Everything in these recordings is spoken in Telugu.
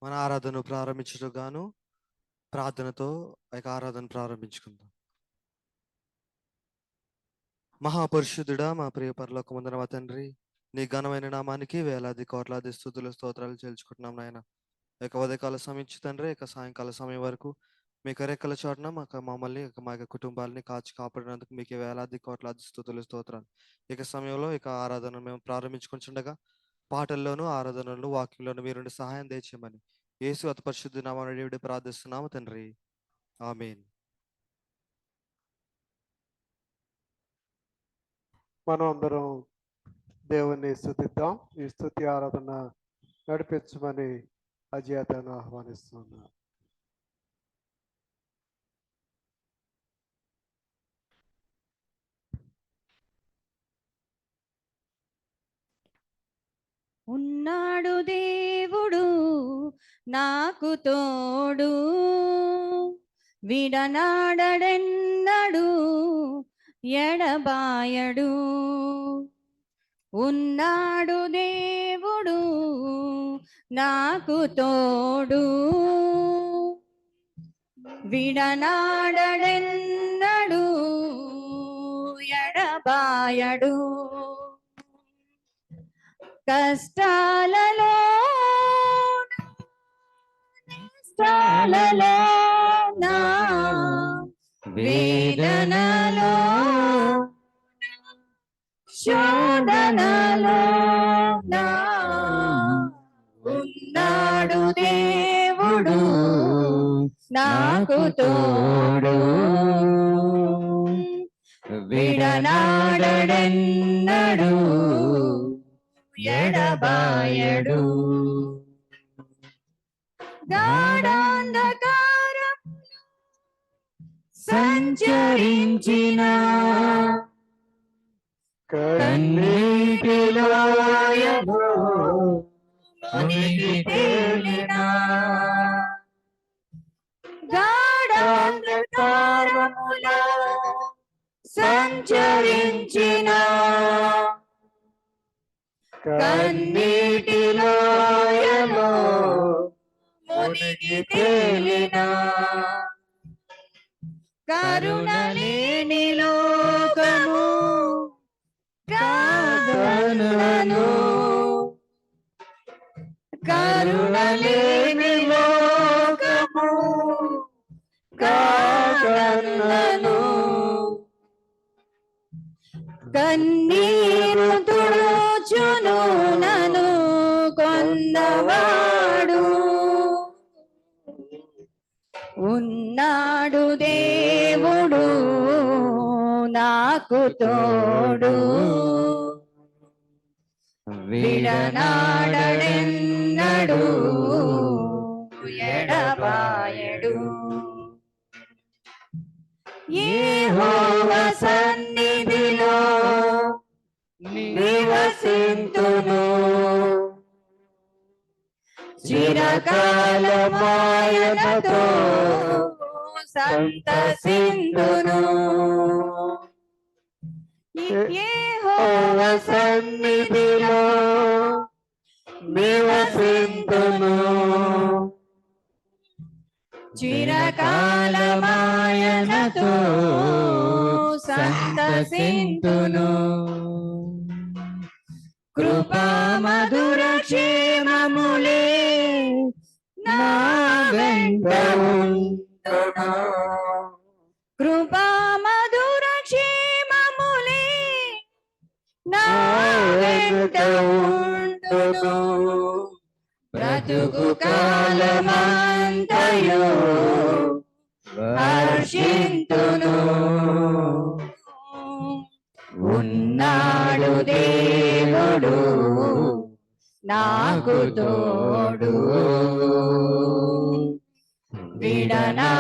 మన ఆరాధన ప్రారంభించడం గాను ప్రార్థనతో ఆరాధన ప్రారంభించుకుందాం. మహాపరిశుద్ధుడా, మా ప్రియ పరలోకమందున మా తండ్రి, నీ ఘనమైన నామానికి వేలాది కోట్లాది స్తుతులు స్తోత్రాలు చెల్లించుకుంటున్నాం నాయన. ఉదయకాల సమయం తండ్రి, సాయంకాల సమయం వరకు మీకు రెక్కల చోటన మమ్మల్ని మా కుటుంబాలని కాచి కాపాడినందుకు మీకు వేలాది కోట్లాది స్తుతులు స్తోత్రాలు. సమయంలో ఆరాధన మేము ప్రారంభించుకుంటుండగా పాటల్లోనూ ఆరాధనలు వాక్యంలోనూ మీరు సహాయం దయచేయమని యేసు అతి పరిశుద్ధ నామమున ప్రార్థిస్తున్నాము తండ్రి, ఆమేన్. మనం అందరం దేవుణ్ణి స్తుతిద్దాం. ఈ స్తుతి ఆరాధన నడిపించమని అజేతను ఆహ్వానిస్తున్నాను. ఉన్నాడు దేవుడు నాకు తోడు, విడనాడెన్నడు ఎడబాయడు. ఉన్నాడు దేవుడు నాకు తోడు, విడనాడెన్నడు ఎడబాయడు. కష్టాలలో నా వేదనలో శోధనలో నా ఉన్నాడు దేవుడు నాకు తోడు, విడనాడెన్నడు ఎడబాయడు. గాఢాంధకారం సంచరించిన కన్నీటిలో మునిగి తేలిన, గాఢాంధకారములో సంచరించిన కన్నీటిలో మునిగి తేలిన, కరుణ లేని లోకము కాదనను, కరుణ లేని లోకము కాదనను. కన్నీరు తుడుచును నను కొన్నవాడు, ఉన్నాడు దేవుడు నాకు తోడు, విడనాడెన్నడు ఎడబాయడు. యెహోవా సన్నిధిలో నివసింతును, చిరకాలమాయనతో సంతసింతును. యెహోవా సన్నిధిలో నివసింతును, చిరకాలమాయనతో సంతసింతును. కృపా మధుర క్షేమములే నా వెంట ఉండును, కృపా మధుర క్షేమములే నా వెంట ఉండును. బ్రతుకు కాలమంతయు హర్షింతును, ఉన్నాడు దేవుడు నాకు తోడు, విడనాడెన్నడు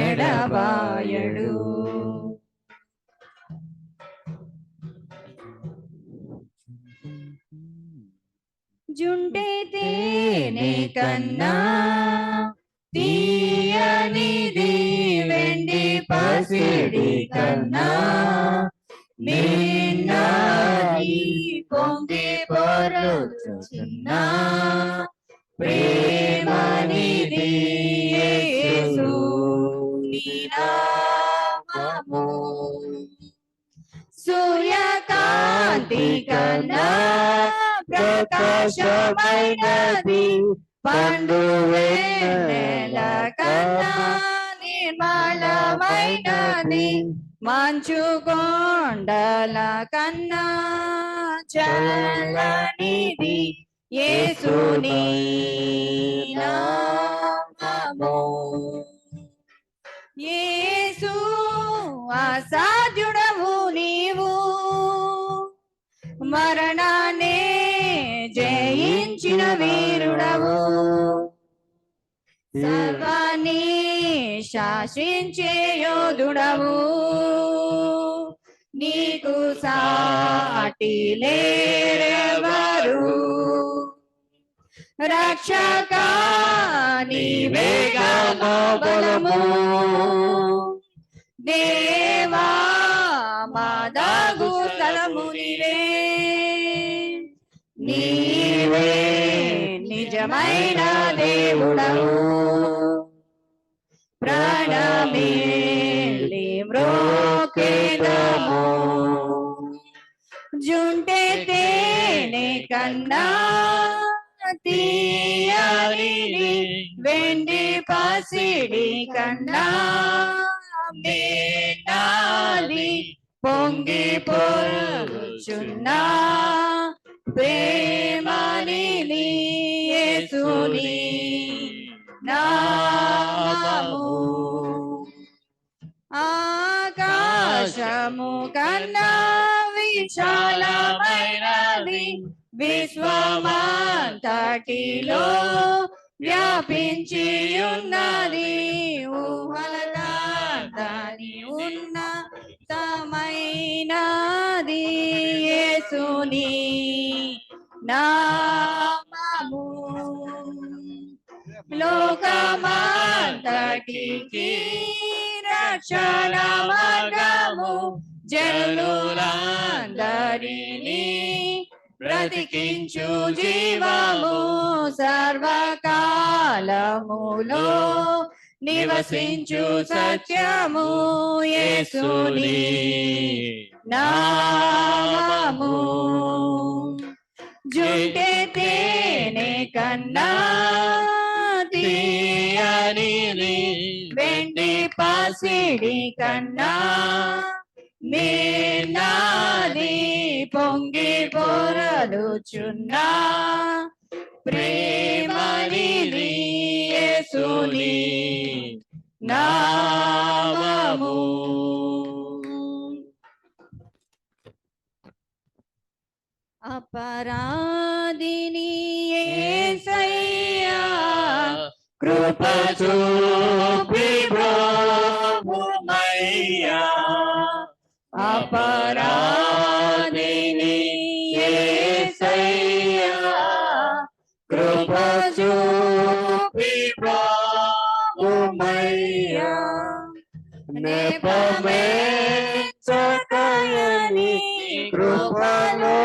ఎడబాయడు. జుంటే తేనె కన్నా తీయనిది వెండి పసిడి కన్నా నిన్నది పొంగి పొరు చిన్న ప్రేమనిది యేసు నీ నామము. సూర్యకాంతి కన్నా ప్రకాశమైనది, పండు వెన్నెల కన్నా నిర్మలమైనది, మంచు కొండల కన్నా చల్లనిది యేసు నీ నామము. యేసు అసాధ్యుడవు నీవు, మరణాన్నే జయించిన వీరుడవు, సర్వాన్ని శాసించే యోధుడవు, నీకు సాటి లేరెవరు. రక్షక నీవేగా మా బలము, దేవా మా దాగు స్థలము నీవే. నీవే నిజమైన దేవుడవు, ప్రాణమిల్లి మ్రోకెదము. జుంటె తేనె కన్నా తీయనిది, వెండి పసిడి కన్నా మేనాది, పొంగి పొర్చున్న ప్రేమనిది యేసు నీ నామము. ఆకాశము కన్నా విశాలమైనది, విశ్వమంతటిలో వ్యాపించి ఉన్నది, ఊహలదాని ఉన్నతమైనది యేసు నీ నామము. లోకమంతటికి రక్షణ మార్గము, జనులందరినీ బ్రతికించు జీవము, సర్వకాలములో నివసించు సత్యము యేసు నీ నామము. జుంటె తేనె కన్నా తీయనిది, వెండి పసిడి కన్నా మేనాది, పొంగి పొరలుచున్న ప్రేమనిది యేసు నీ నామము. అపరాధిని యేసయ్యా కృప చూపి బ్రోవుమయ్యా, అపరాధిని యేసయ్యా కృప చూపి బ్రోవుమయ్యా, నెపమే చకయని కృపలో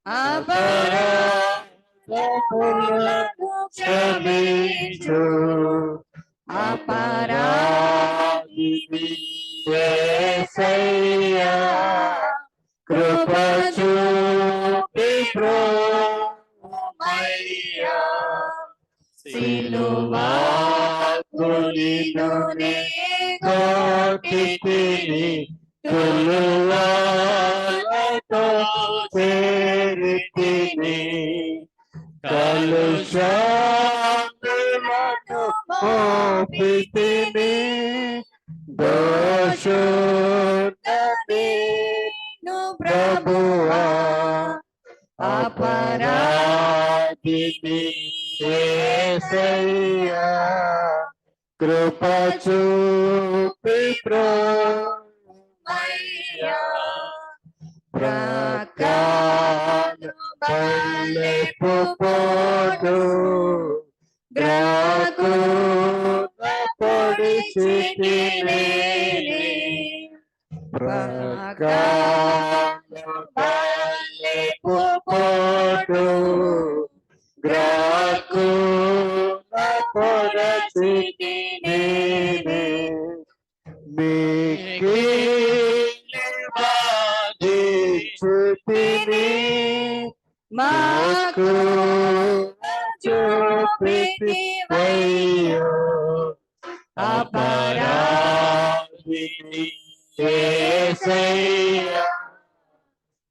అపరాధములను క్షమించు, అపరాధిని యేసయ్యా కృప చూపి బ్రోవుమయ్యా, సిలువకునినే కొట్టితిని, తులువాలతో చేరితిని, కలుషములను మోపితిని, దోషుడను ప్రభువా, అపరాధిని యేసయ్యా కృప చూపి బ్రోవుమయ్యా, ప్రకాను బల్లెపు పోటు గ్రాకుల పొడిచితిని, ప్రకాను బల్లెపు పోటు శక్తిని మాకు చూపితివయ్యో అపరాధిని యేసయ్యా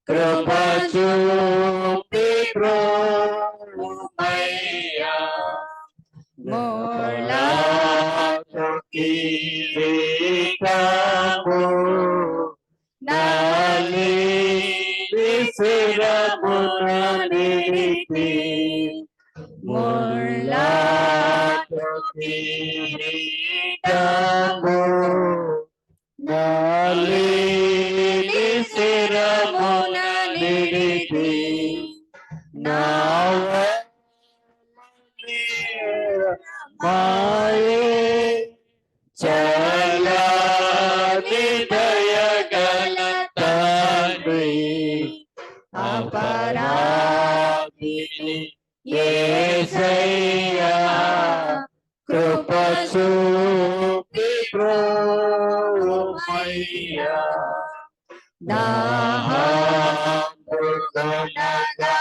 కృప చూపి బ్రోమయ్యా ముళ్ళతో కిరీటము నాలి శిరమున నిలిపి ముళ్ళతో కిరీటము నాలి శిరమున నిలిపి మాయే చలాని దయగల తండ్రి అపరాధిని యేసయ్యా కృప చూపి బ్రోమయ్యా దాహముగనగా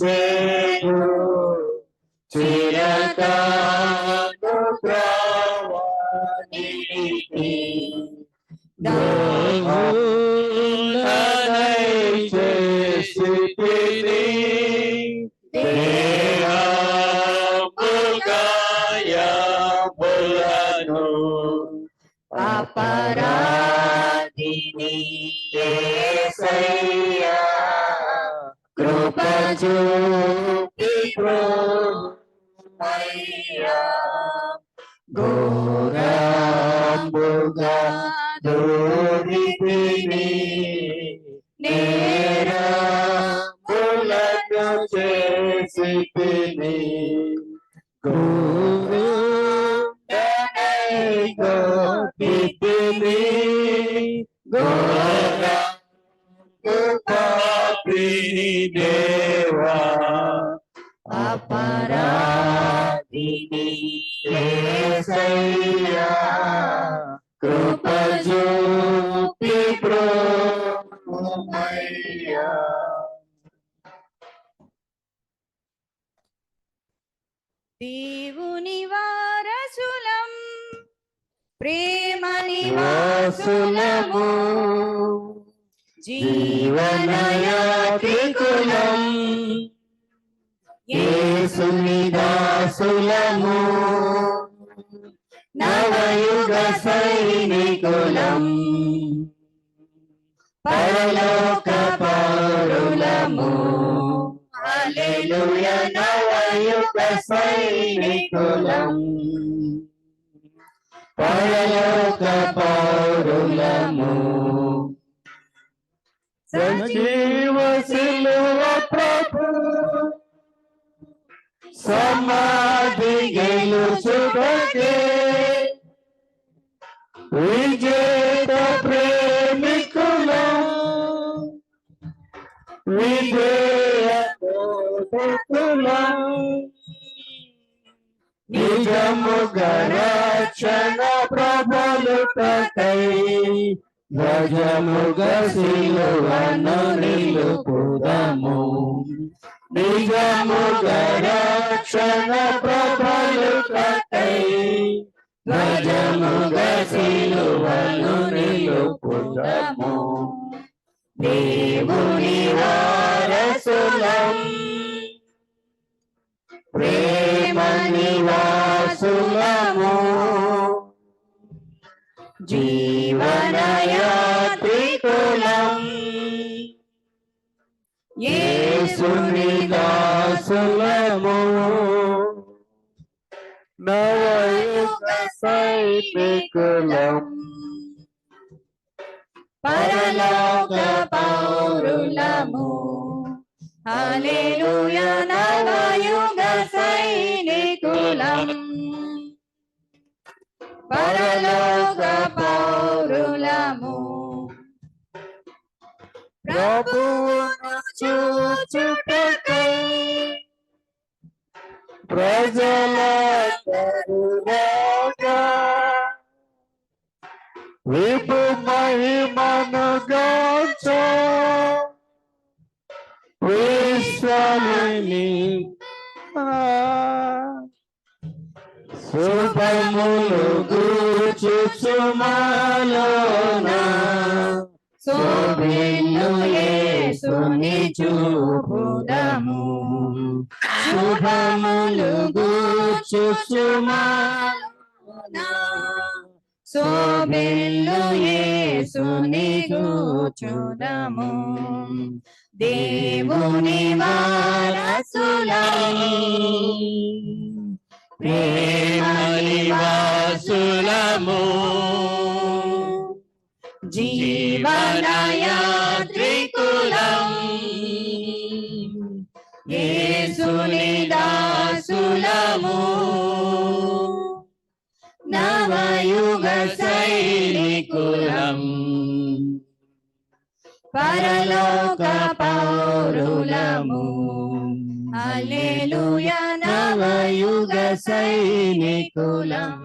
చేదు చిరకాను ప్రవాహిని దోషులనై చేసితిని దేహముగాయములను అపరాధిని యేసయ్యా కృప చూపి బ్రోమయ్యా ఘోరముగా దూరితిని నేరములను చేసితిని గోపితిని ఘోర పాపిని దేవా అపరాధిని యేసయ్యా కృప చూపి బ్రోమయ్యా దేవుని వారసులం ప్రేమ నివాసులము జీవనయాత్రికులం యేసుని దాసులము నవయుగ సైనికులం పరలోక పౌరులము హల్లెలూయా నవయుగ సైనికులం పరలోక పౌరులము సజీవ శిలువ ప్రభు సమాధి గెలుచుటకే విజేత ప్రేమికులం విజయ బోధకులం నిజముగా రక్షణ ప్రబలుటకై గజముగా శిలువను నిలుపుదము నిజముగా రక్షణ ప్రబలుటకై గజముగా శిలువను నిలుపుదము దేవుని వారసులం ప్రేమ నివాసులము జీవనయాత్రికులం యేసుని దాసులము నవయుగ సైనికులం పరలోక పౌరులము హల్లెలూయా నవయుగ సైనికులం పరలోక పౌరులము ప్రభువును చూచుటకై ప్రజలందరూ రాగా విభు మహిమను గాంచు విశ్వమిని శుభములు గూర్చుచుమాలోన శోభిల్లు యేసుని చూపుదము శుభములు గూర్చుచుమాలోన శోభిల్లు యేసుని చూచుదము దేవుని వారసులం ప్రేమ నివాసులము జీవనయాత్రికులం యేసుని దాసులము నవయుగ సైనికులం పరలోక పౌరులము హల్లెలూయా నవయుగ సైనికులం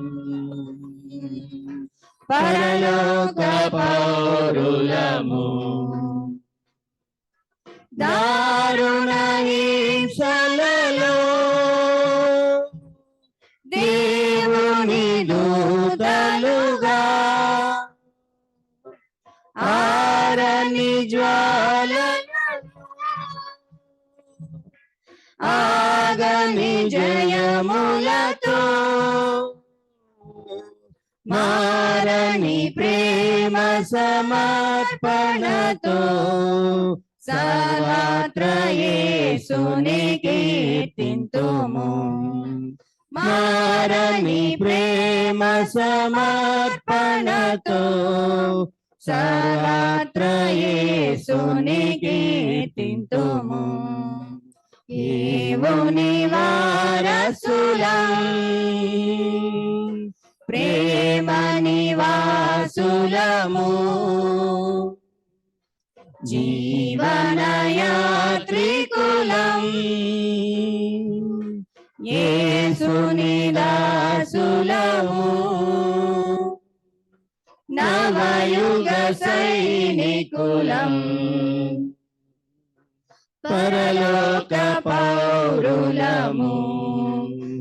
పరలోక పౌరులము దారుణ హింసలలో దేవుని దూతలుగా ఆరని జ్వాలలలో ఆగని జయములతో మారని ప్రేమ సమర్పణతో సర్వత్ర యేసుని కీర్తింతుము మారని ప్రేమ సమర్పణతో సర్వత్ర యేసుని కీర్తింతుము దేవుని వారసులం ప్రేమ నివాసులము జీవనయాత్రికులం యేసుని దాసులము నవయుగ సైనికులం పరలోక పౌరులము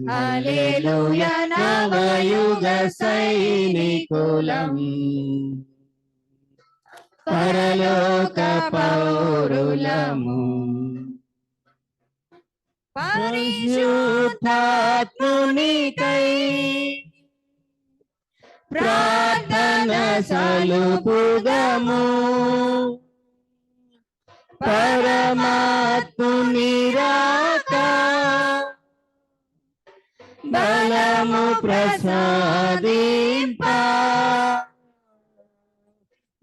హల్లెలూయా నవయుగ సైనికులం పరలోక పౌరులము పరిశుద్ధాత్మునికై ప్రార్థన సలుపుదము పరమాత్ముని రాక బలము ప్రసాదింప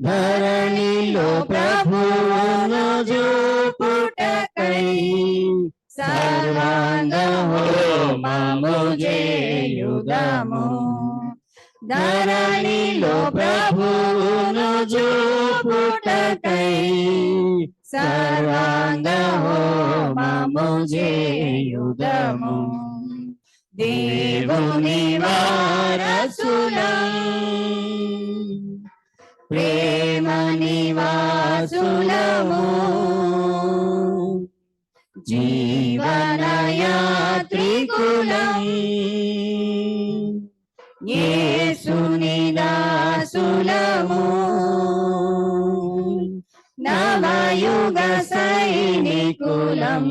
ధరణిలో ప్రభువును చూపుటకై సర్వాంగ హోమము చేయుదము ధరణిలో ప్రభువును చూపుటకై సర్వాంగ హోమము చేయుదము దేవుని వారసులం ప్రేమ నివాసులము జీవనయాత్రికులం యేసుని దాసులము నవయుగ సైనికులం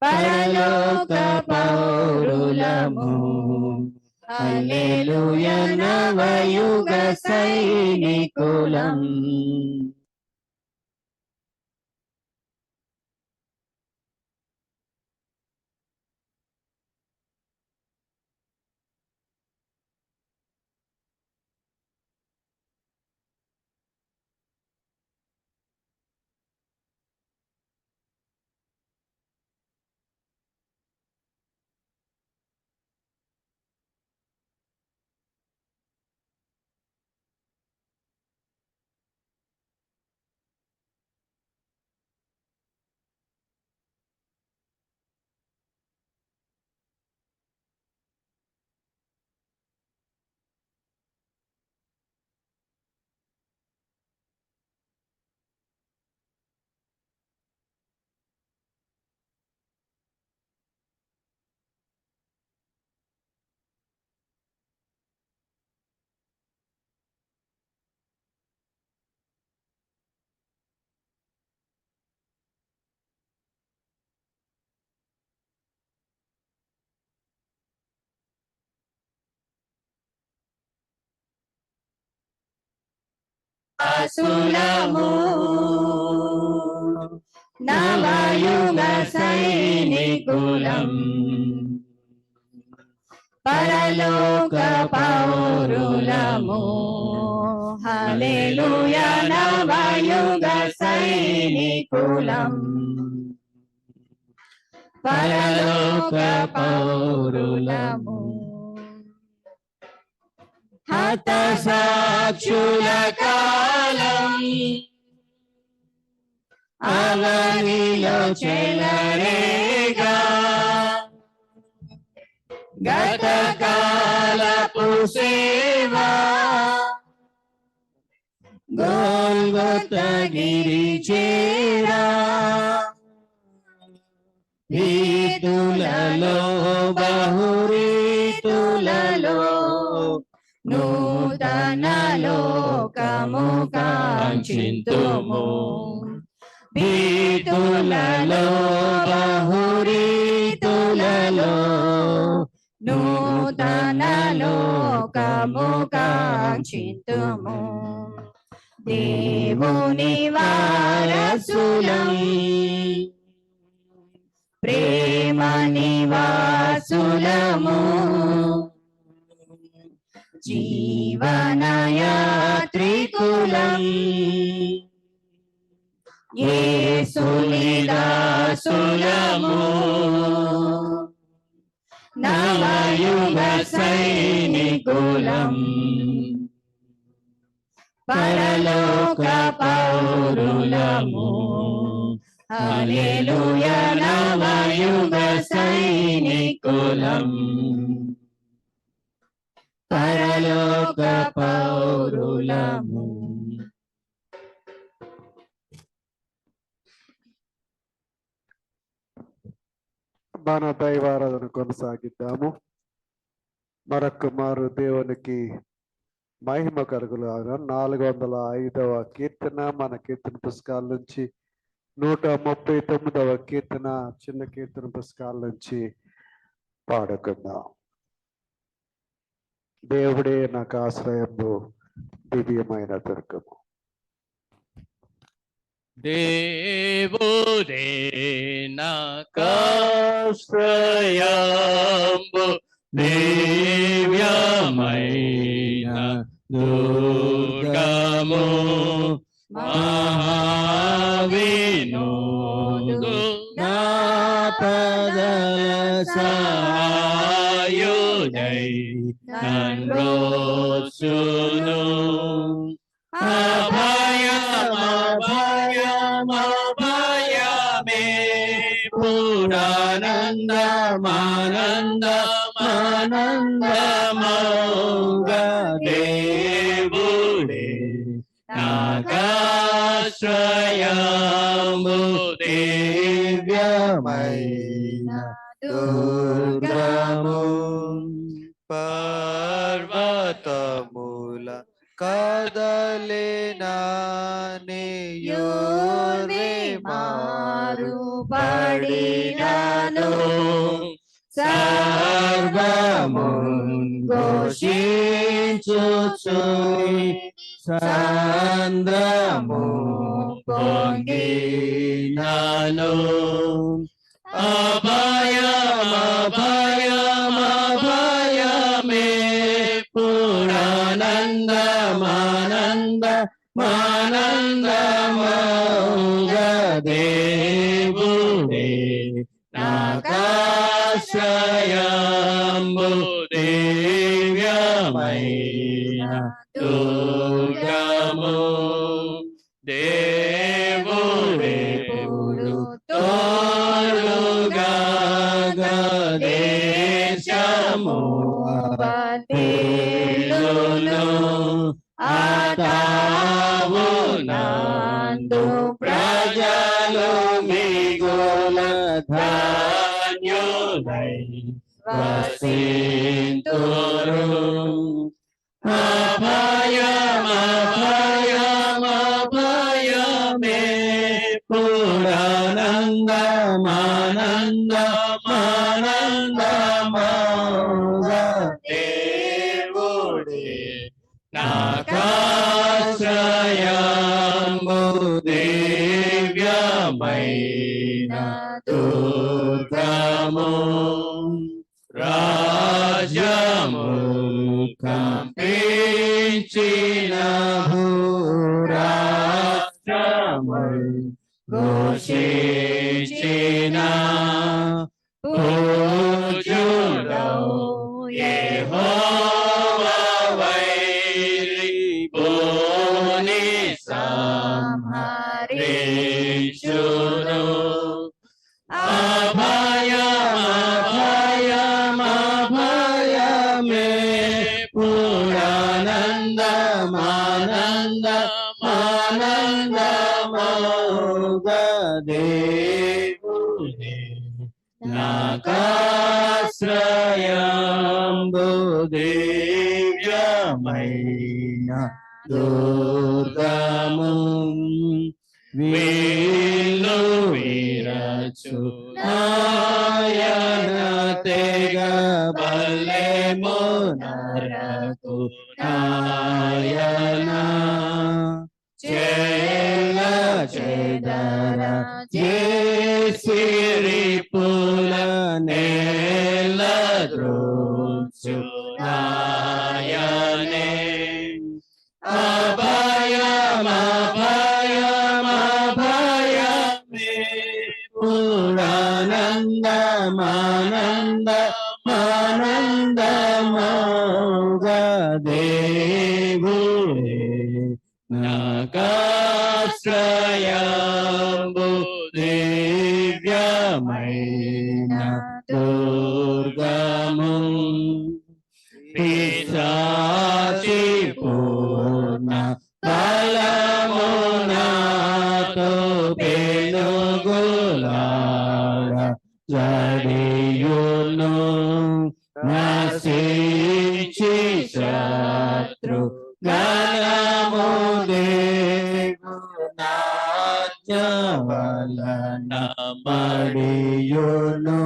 పరలోక పౌరులము హల్లెలూయా నవయుగ సైనికులం దాసులము నవయుగ సైనికులం పరలోక పౌరులము హల్లెలూయా నవయుగ సైనికులం పరలోక పౌరులము హత సాక్షుల కాలం అవనిలో చెలరేగా గత కాలపు సేవా గోల్గొతా గిరి చేరా రీతులలో బహురీతులలో నూతన లోకము కాంక్షింతుము భీతులలో బహురీతులలో నూతన లోకము కాంక్షింతుము దేవుని వారసులం ప్రేమ నివాసులము జీవనయాత్రికులం యేసుని దాసులము నవయుగ సైనికులం పరలోక పౌరులము హల్లెలూయా నవయుగ సైనికులం పరలోక పౌరులము మన దైవారాధన కొనసాగిద్దాము. మరొక మారు దేవునికి మహిమ కలుగులాగా 405వ కీర్తన మన కీర్తన పుస్తకాల నుంచి 139వ కీర్తన చిన్న కీర్తన పుస్తకాల నుంచి పాడుకుందాం. దేవుడే నాకు ఆశ్రయము దివ్యమైన దుర్గము. దేవుడే నాకాశ్రయంబు దివ్యమైన దుర్గము మహావినోదు నాపదల సాయుధై నన్రోచును అభయమే పురానందమానందమానందమౌగా దేవుడే నాకాశ్రయము దివ్యమైన దుర్గము పర్వతముల కదలినా మారు పడినను సర్వమున్ ఘోషించుచుని సాంద్రము పొంగినను అభయమే పురానందమానందమానందమౌగా దేవుడే నాకాశ్రయంబు దివ్యమైన దుర్గము దేవుడే తోడుగా దేశము ఆతావు నందు ప్రజలు మిగుల ధాన్యులై వసింతురు అభయమే పురానందమానందమానందమౌగా దేవుడే నాకాశ్రయ దివ్యమైన దుర్గము రాజ్యము కంపించిన భూరాష్ట్రము ఘోషించిన పూజ్యుడవు యెహోవా వైరి భూని సంహరించును అభయమే పురానందమానందమానందమౌగా దేవుడే నాకాశ్రయంబు దివ్యమైన దుర్గము వీళ్ళు వీరచు నాయన తెగ బల్లెము నరకు నాయన చెల్ల చెదర జేసిరి పుల నేల ద్రోచు నాయనే అభయమే పురానందమానందమానందమౌగా దేవుడే నాకాశ్రయంబు దివ్యమైన దుర్గము పిశాచి పూర్ణ బలమునాతో పెనుగులాడ జడియును నశించి శత్రు గణము దేవునాజ్ఞ వలన మడియును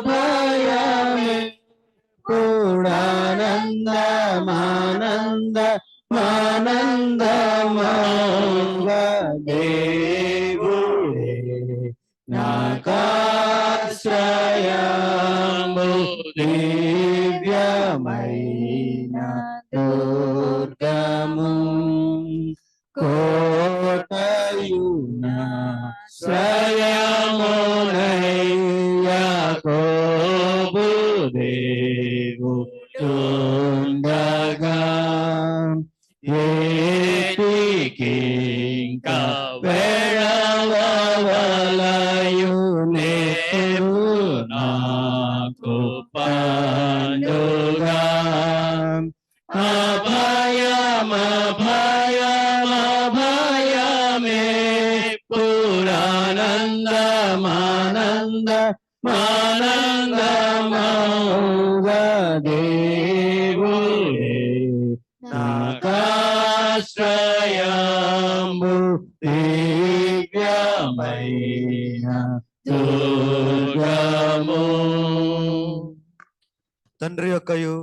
అభయమే పురానందమానందమానందమౌగా దేవుడే నాకాశ్రయంబు దివ్యమైన దుర్గము కోటయునా శ్రయమునై యాకోబు దేవుడుండగా ఏటికింకా వేళవలయునేరు నాకు పండుగా అభయమే పురానందమానందమానందమౌగా దేవుడే నాకాశ్రయంబు దివ్యమైన దుర్గము తండ్రి యొక్కయు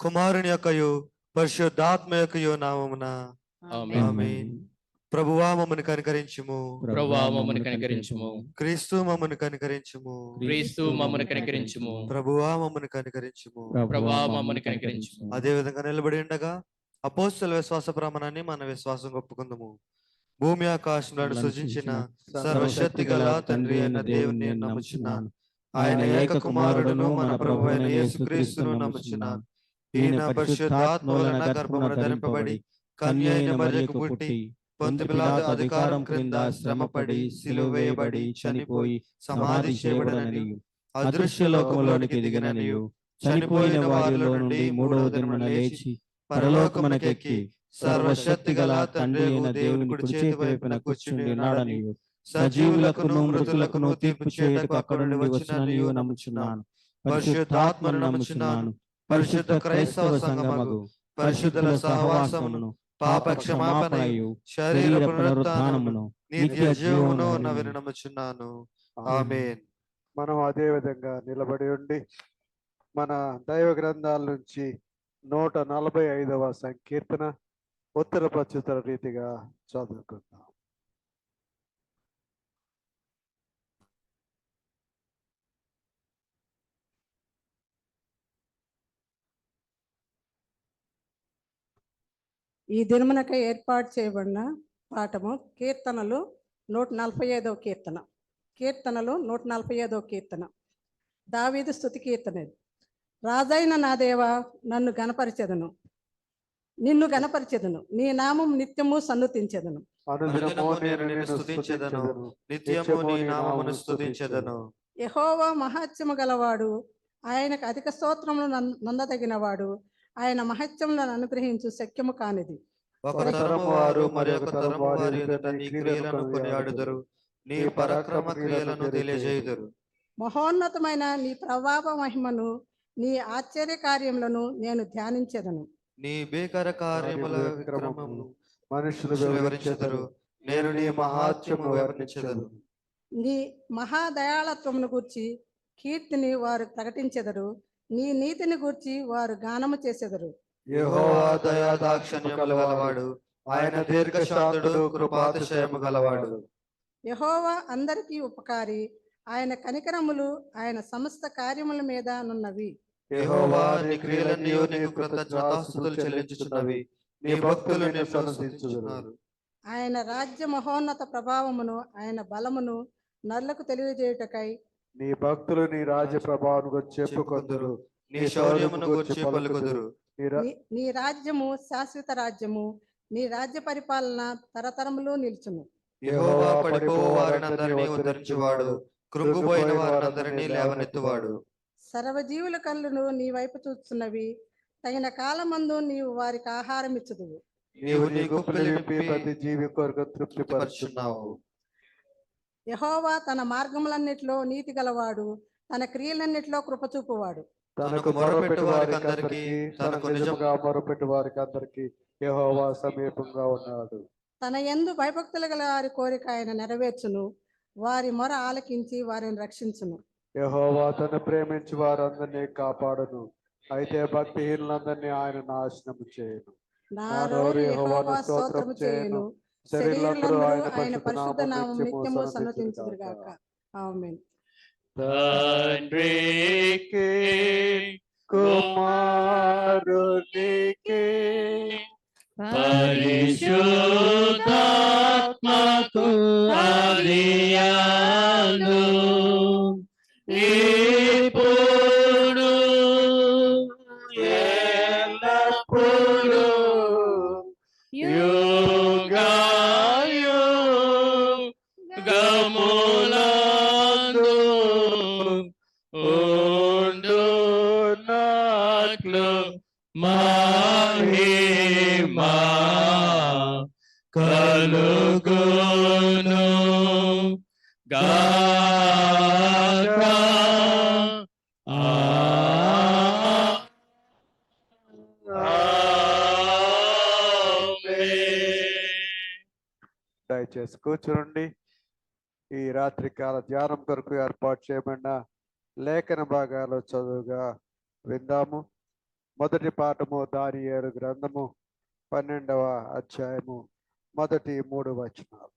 కుమారుని యొక్కయు పరిశుద్ధాత్మ యొక్కయు నామమున ఆమేన్. ప్రభువా మమ్మల్ని కనికరించుము. ప్రభువా మమ్మల్ని కనికరించుము. క్రీస్తు మమ్మల్ని కనికరించుము. క్రీస్తు మమ్మల్ని కనికరించుము. ప్రభువా మమ్మల్ని కనికరించుము. ప్రభువా మమ్మల్ని కనికరించుము. అదే విధంగా నిలబడి ఉండగా అపోస్తల విశ్వాస ప్రమాణాన్ని మన విశ్వాసం ఒప్పుకుందాము. భూమి ఆకాశములను సృజించిన సర్వశక్తి గల తండ్రి అయిన దేవుని నేను నమ్ముచున్నాను. ఆయన ఏక కుమారుడును మన ప్రభు అయిన యేసుక్రీస్తును నమ్ముచున్నాను. ఈయన పరిశుద్ధాత్మ వలన గర్భమున ధరింపబడి కన్య అయిన మరియకు పుట్టి పొంతి పిలాతు అధికారం క్రింద శ్రమపడి సిలువ వేయబడి చనిపోయి సమాధి చేయబడనని అదృశ్య లోకంలోనికి దిగిననియు చనిపోయిన వారిలో నుండి మూడవ దినమున లేచి పరలోకమునకెక్కి సర్వశక్తి గల తండ్రి అయిన దేవుని కుడి చేతి వైపున కూర్చుని ఉన్నాడనియు సజీవులకును మృతులకును తీర్పు చేయుటకు అక్కడ నుండి వచ్చిననియు నమ్ముచున్నాను. పరిశుద్ధాత్మను నమ్ముచున్నాను. పరిశుద్ధ క్రైస్తవ సంఘమును పరిశుద్ధుల సహవాసమును పాప క్షమాపణయు శరీర పునరుత్థానమును నిత్య జీవమును ఉన్నవని నమ్ముచున్నాను. ఆమేన్. మనం అదే విధంగా నిలబడి ఉండి మన దైవ గ్రంథాల నుంచి 145వ సంకీర్తన ఉత్తర ప్రత్యుత్తర రీతిగా చదువుకుందాం. ఈ దినమునకై ఏర్పాటు చేయబడిన పాఠము కీర్తనలు 145వ కీర్తన. కీర్తనలు 145వ కీర్తన దావీదు స్తుతి కీర్తన. రాజైన నా దేవా, నన్ను గణపరిచెదను, నిన్ను గణపరిచెదను, నీ నామం నిత్యము సన్నుతించెదను. అనుదినము నేను నిన్ను స్తుతించెదను, నిత్యము నీ నామమును స్తుతించెదను. యెహోవా మహత్యము గలవాడు, ఆయనకు అధిక స్తోత్రములు నందదగినవాడు, ఆయన మహత్యములను అనుగ్రహించు శక్యము కానిది. ఒక తరము వారు మరి ఒక తరము వారి ఎదుట నీ క్రియలను కొనియాడుదురు, నీ పరాక్రమ క్రియలను తెలియజేయుదురు. మహోన్నతమైన నీ ప్రభావ మహిమను, నీ ఆశ్చర్య కార్యములను నేను ధ్యానించెదను. నీ భీకర కార్యముల విక్రమమును మనుషులు వివరించెదరు, నేను నీ మహాత్మ్యము వర్ణించెదను. నీ మహాదయాళత్వమును గూర్చి కీర్తిని వారు ప్రకటించెదరు, నీ నీతిని గూర్చి వారు గానము చేసెదరు. యెహోవా దయా దాక్షిణ్యములు గలవాడు, ఆయన దీర్ఘశాంతుడు, కృపాతిశయము గలవాడు. యెహోవా అందరికీ ఉపకారి, ఆయన కనికరములు ఆయన సమస్త కార్యముల మీద నున్నవి. యెహోవా నీ క్రియలన్నీ నీకు కృతజ్ఞతాస్తుతులు చెల్లించుచున్నవి, నీ భక్తులు నిన్ను ప్రశంసించుచున్నారు. ఆయన రాజ్య మహోన్నత ప్రభావమును ఆయన బలమును నరులకు తెలియజేయుటకై నీ భక్తులు నీ రాజ్య ప్రభావం గురించి చెప్పుకొందురు, నీ శౌర్యమును గూర్చి పలుకుదురు. నీ రాజ్యము శాశ్వత రాజ్యము, నీ రాజ్య పరిపాలన తరతరములు నిలుచును. యెహోవా పడిపోవారినందరినీ ఉద్ధరించువాడు, కృంగిపోయిన వారందరినీ లేవనెత్తువాడు. సర్వజీవుల కళ్ళును నీ వైపు చూస్తున్నవి, తగిన కాలమందు నీవు వారికి ఆహారం ఇచ్చుదువు. నీవు నీ గుప్పిలి విప్పి ప్రతి జీవి కొరకు తృప్తిపరుచున్నావు. యెహోవా తన మార్గములన్నిటిలో నీతి గలవాడు, తన క్రియలన్నిటిలో కృపచూపువాడు. తనకు మొరపెట్టు వారికందరికీ, తనకు నిజముగా మొరపెట్టు వారికందరికీ యెహోవా సమీపంగా ఉన్నాడు. తన యందు భయభక్తులు గల వారి కోరిక ఆయన నెరవేర్చును, వారి మొర ఆలకించి వారిని రక్షించును. యెహోవా తను ప్రేమించి వారందరినీ కాపాడును, అయితే భక్తిహీనులందరినీ ఆయన నాశనం చేయను. నా నోరు యెహోవా స్తోత్రము చేయును, శరీరులందరూ ఆయన పరిశుద్ధ నామం నిత్యము సన్నతించుదురుగాక. ఆమేన్. తండ్రికి కుమారునికి పరిశుద్ధాత్మకు ఆదియందు ఇప్పుడు ఎల్లప్పుడూ యుగాయుగములందు ఉండునట్లు మహిమా కలుగును గాక. దయచేసి కూర్చునండి. ఈ రాత్రి కాల ధ్యానం కొరకు ఏర్పాటు చేయబడిన లేఖన భాగాలు చదువుగా విందాము. మొదటి పాఠము దానియేలు గ్రంథము 12వ అధ్యాయము మొదటి 3 వచనాలు.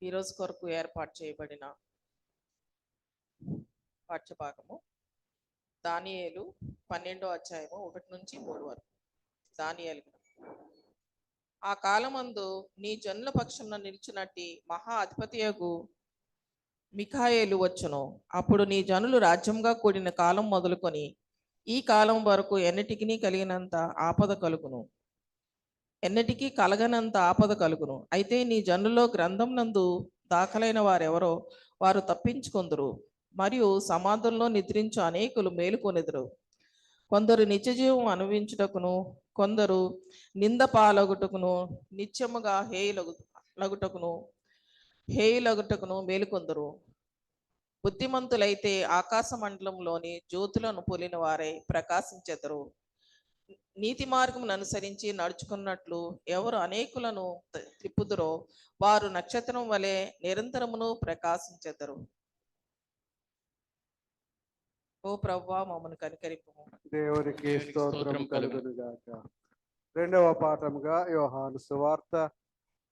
ఈరోజు కొరకు ఏర్పాటు చేయబడిన పాఠ్యభాగము దానియేలు 12వ అధ్యాయము 1 నుంచి 3 వరకు. దానియేలు ఆ కాలమందు నీ జనుల పక్షమున నిలిచినట్టి మహా అధిపతియగు మిఖాయేలు వచ్చును. అప్పుడు నీ జనులు రాజ్యంగా కూడిన కాలం మొదలుకొని ఈ కాలం వరకు ఎన్నిటికి కలిగినంత ఆపద కలుగును, ఎన్నిటికీ కలగనంత ఆపద కలుగును. అయితే నీ జనుల్లో గ్రంథం నందు దాఖలైన వారెవరో వారు తప్పించుకొందురు, మరియు సమాధుల్లో నిద్రించు అనేకులు మేలుకొనెదరు. కొందరు నిత్యజీవం అనుభవించుటకును, కొందరు నింద పాలగుటకును, నిత్యముగా హేయులగుటకును మేలుకొందరు. బుద్ధిమంతులైతే ఆకాశ మండలంలోని జ్యోతులను పోలిన వారై ప్రకాశించెదరు. నీతి మార్గమును అనుసరించి నడుచుకున్నట్లు ఎవరు అనేకులను త్రిప్పుదురో వారు నక్షత్రం వలె నిరంతరమును ప్రకాశించెదరు. ఓ ప్రభువా మమ్మను కనికరింపుము. దేవునికి దేవునికి స్తోత్రం స్తోత్రం కలుగును గాక. రెండవ పాఠముగా యోహాను సువార్త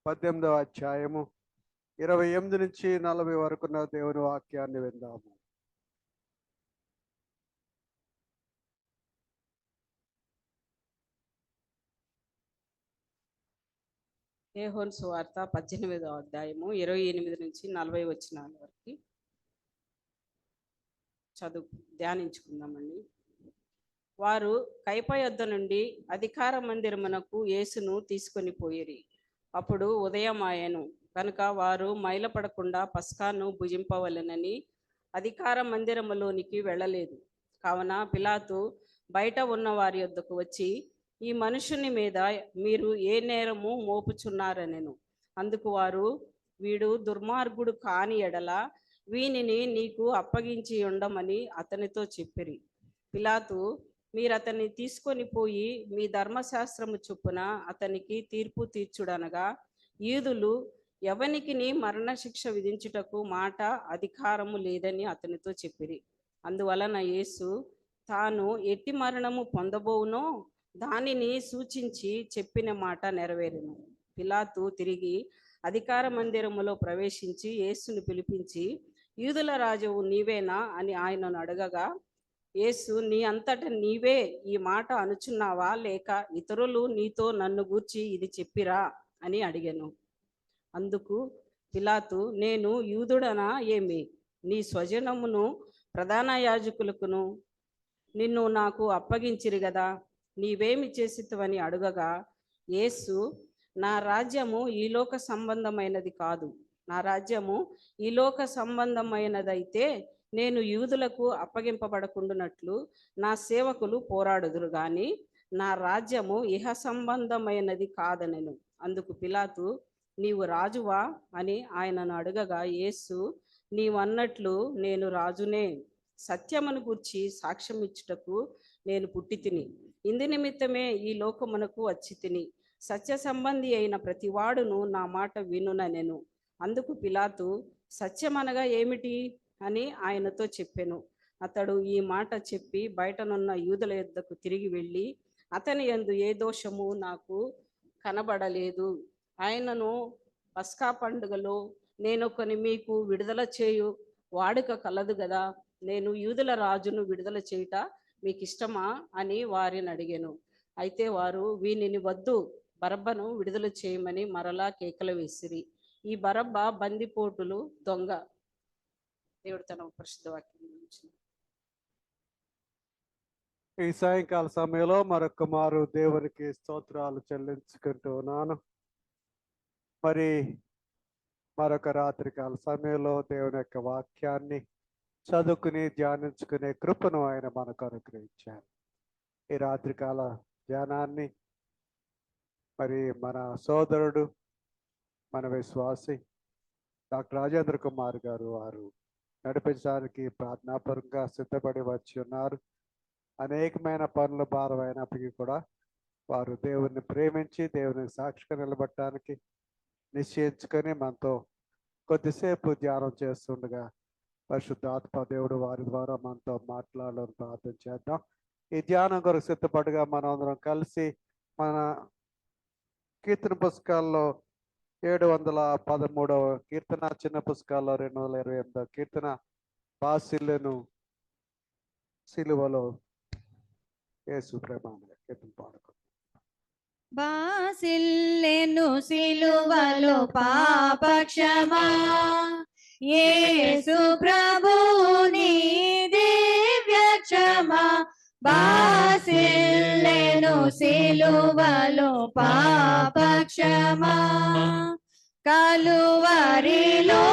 18వ అధ్యాయము 28 నుంచి 40 వరకున్న దేవుని వాక్యాన్ని విందాము. యోహాను సువార్త 18వ అధ్యాయము 28 నుంచి 40 వచనాల వరకు ధ్యానించుకుందామండి. వారు కైప యొద్ద నుండి అధికార మందిరమునకు యేసును తీసుకొని పోయిరి. అప్పుడు ఉదయం ఆయను కనుక వారు మైలపడకుండా పస్కాను భుజింపవలెనని అధికార మందిరములోనికి వెళ్ళలేదు. కావున పిలాతు బయట ఉన్న వారి యొద్దకు వచ్చి, ఈ మనుషుని మీద మీరు ఏ నేరము మోపుచున్నారనెను. అందుకు వారు, వీడు దుర్మార్గుడు కాని ఎడల వీనిని నీకు అప్పగించి ఉండమని అతనితో చెప్పిరి. పిలాతు, మీరు అతన్ని తీసుకొని పోయి మీ ధర్మశాస్త్రము చొప్పున అతనికి తీర్పు తీర్చుడనగా, యూదులు ఎవనికిని మరణశిక్ష విధించుటకు మాట అధికారము లేదని అతనితో చెప్పిరి. అందువలన యేసు తాను ఎట్టి మరణము పొందబోవునో దానిని సూచించి చెప్పిన మాట నెరవేరెను. పిలాతు తిరిగి అధికార మందిరములో ప్రవేశించి యేసును పిలిపించి, యూదుల రాజువు నీవేనా అని ఆయనను అడగగా, యేసు, నీ అంతట నీవే ఈ మాట అనుచున్నావా, లేక ఇతరులు నీతో నన్ను గూర్చి ఇది చెప్పిరా అని అడిగాను. అందుకు పిలాతు, నేను యూదుడనా ఏమి? నీ స్వజనమును ప్రధాన యాజకులకును నిన్ను నాకు అప్పగించిరి గదా, నీవేమి చేసితవని అడుగగా, యేసు, నా రాజ్యము ఈ లోక సంబంధమైనది కాదు. నా రాజ్యము ఈ లోక సంబంధమైనదైతే నేను యూదులకు అప్పగింపబడకుండానట్లు నా సేవకులు పోరాడుదురు గాని నా రాజ్యము ఇహ సంబంధమైనది కాదనెను. అందుకు పిలాతు, నీవు రాజువా అని ఆయనను అడగగా, యేసు, నీవన్నట్లు నేను రాజునే. సత్యమును గూర్చి సాక్ష్యం ఇచ్చుటకు నేను పుట్టి తిని, ఇందు నిమిత్తమే ఈ లోకమునకు వచ్చి తిని. సత్య సంబంధి అయిన ప్రతివాడును నా మాట వినుననెను. అందుకు పిలాతు, సత్యమనగా ఏమిటి అని ఆయనతో చెప్పెను. అతడు ఈ మాట చెప్పి బయటనున్న యూదుల యొద్దకు తిరిగి వెళ్ళి, అతని యందు ఏ దోషము నాకు కనబడలేదు. ఆయనను పస్కా పండుగలో నేను కొని మీకు విడుదల చేయు వాడుక కలదు గదా, నేను యూదుల రాజును విడుదల చేయుట మీకు ఇష్టమా అని వారిని అడిగాను. అయితే వారు, వీనిని వద్దు, బరబ్బను విడుదల చేయమని మరలా కేకలు వేసిరి. ఈ బరబ్బ బందిపోటులు దొంగ. దేవుడు తన పరిశుద్ధ వాక్యం గురించి. ఈ సాయంకాల సమయంలో మరొక మారు దేవునికి స్తోత్రాలు చెల్లించుకుంటున్నాను. మరి మరొక రాత్రికాల సమయంలో దేవుని యొక్క వాక్యాన్ని చదువుకుని ధ్యానించుకునే కృపను ఆయన మనకు అనుగ్రహించారు. ఈ రాత్రికాల ధ్యానాన్ని మరి మన సోదరుడు, మన విశ్వాసి డాక్టర్ రాజేంద్ర కుమార్ గారు వారు నడిపించడానికి ప్రార్థనాపరంగా సిద్ధపడి వచ్చి ఉన్నారు. అనేకమైన పనుల భారం అయినప్పటికీ కూడా వారు దేవుణ్ణి ప్రేమించి దేవునికి సాక్షిగా నిలబడటానికి నిశ్చయించుకొని మనతో కొద్దిసేపు ధ్యానం చేస్తుండగా పరిశుద్ధాత్మ దేవుడు వారి ద్వారా మనతో మాట్లాడాలని ప్రార్థన చేద్దాం. ఈ ధ్యానం కొరకు సిద్ధపడగా మనం అందరం కలిసి మన కీర్తన పుస్తకాల్లో 713వ కీర్తన, చిన్న పుస్తకాల్లో 228వ కీర్తన, బాసిల్లును సిలువలో యేసు ప్రేమ కీర్తన పాడుకో. బాసిల్లెను సిలువలో పాపక్షమా, యేసు ప్రభుని దివ్య క్షమా. బాసిల్లెను సిలువలో పాపక్షమా, కలువరిలో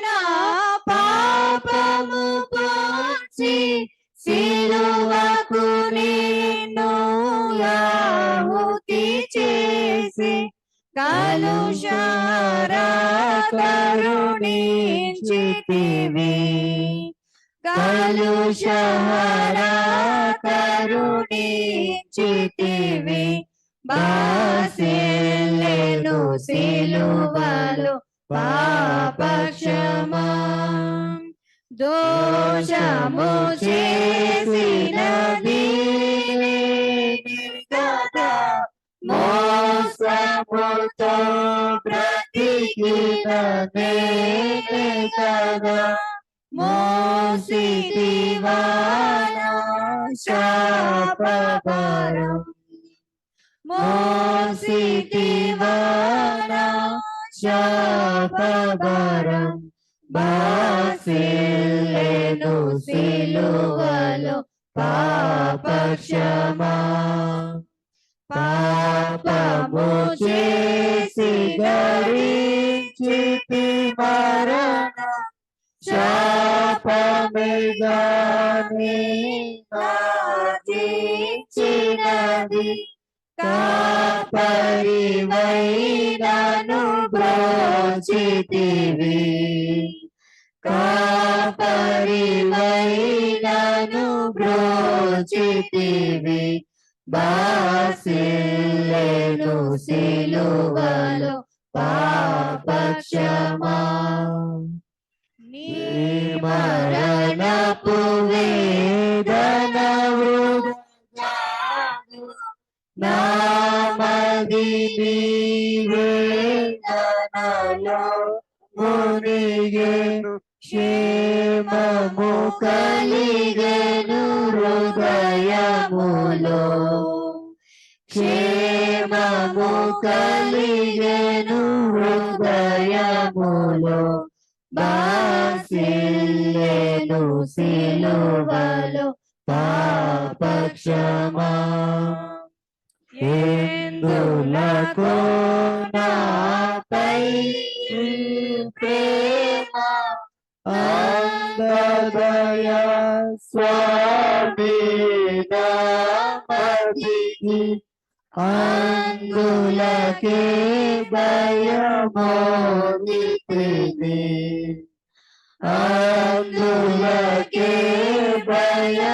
నా పాపము పోసి సిలువకు నిన్ను ఆహుతి చేసి కలుషారా కరుణించితివి. కలుషారా కరుణించితివి. బాసిల్లెను సిలువలో పాపక్షమా, దోషము చేసినది కదా, మోసముతో బ్రతికినదే కదా, మోసితివా నా శాపభారం, మోసితివా నా శాపభారం, బాసిల్లెను సిలువలో పాపక్షమా, పాపము చేసి ధరించితి మరణం, శాపమేగాని నాజించినది, కాపరివైనను బ్రోచితివి, కాపరివైనను బ్రోచితివి, బాసిల్లెను సిలువలో పాపక్షమా, నీ మరణపు వేదన వృథాదు, నామది నీ వేదనలో మునిగెను, క్షేమము కలిగెను హృదయములో, క్షేమము కలిగెను హృదయములో, బాసిల్లెను సిలువలో పాపక్షమా, ఎందులకు నాపై ప్రేమ అందదయ స్వామి నామదికి, అందులకే భయమోదితిని, అందులకే భయమోదితిని,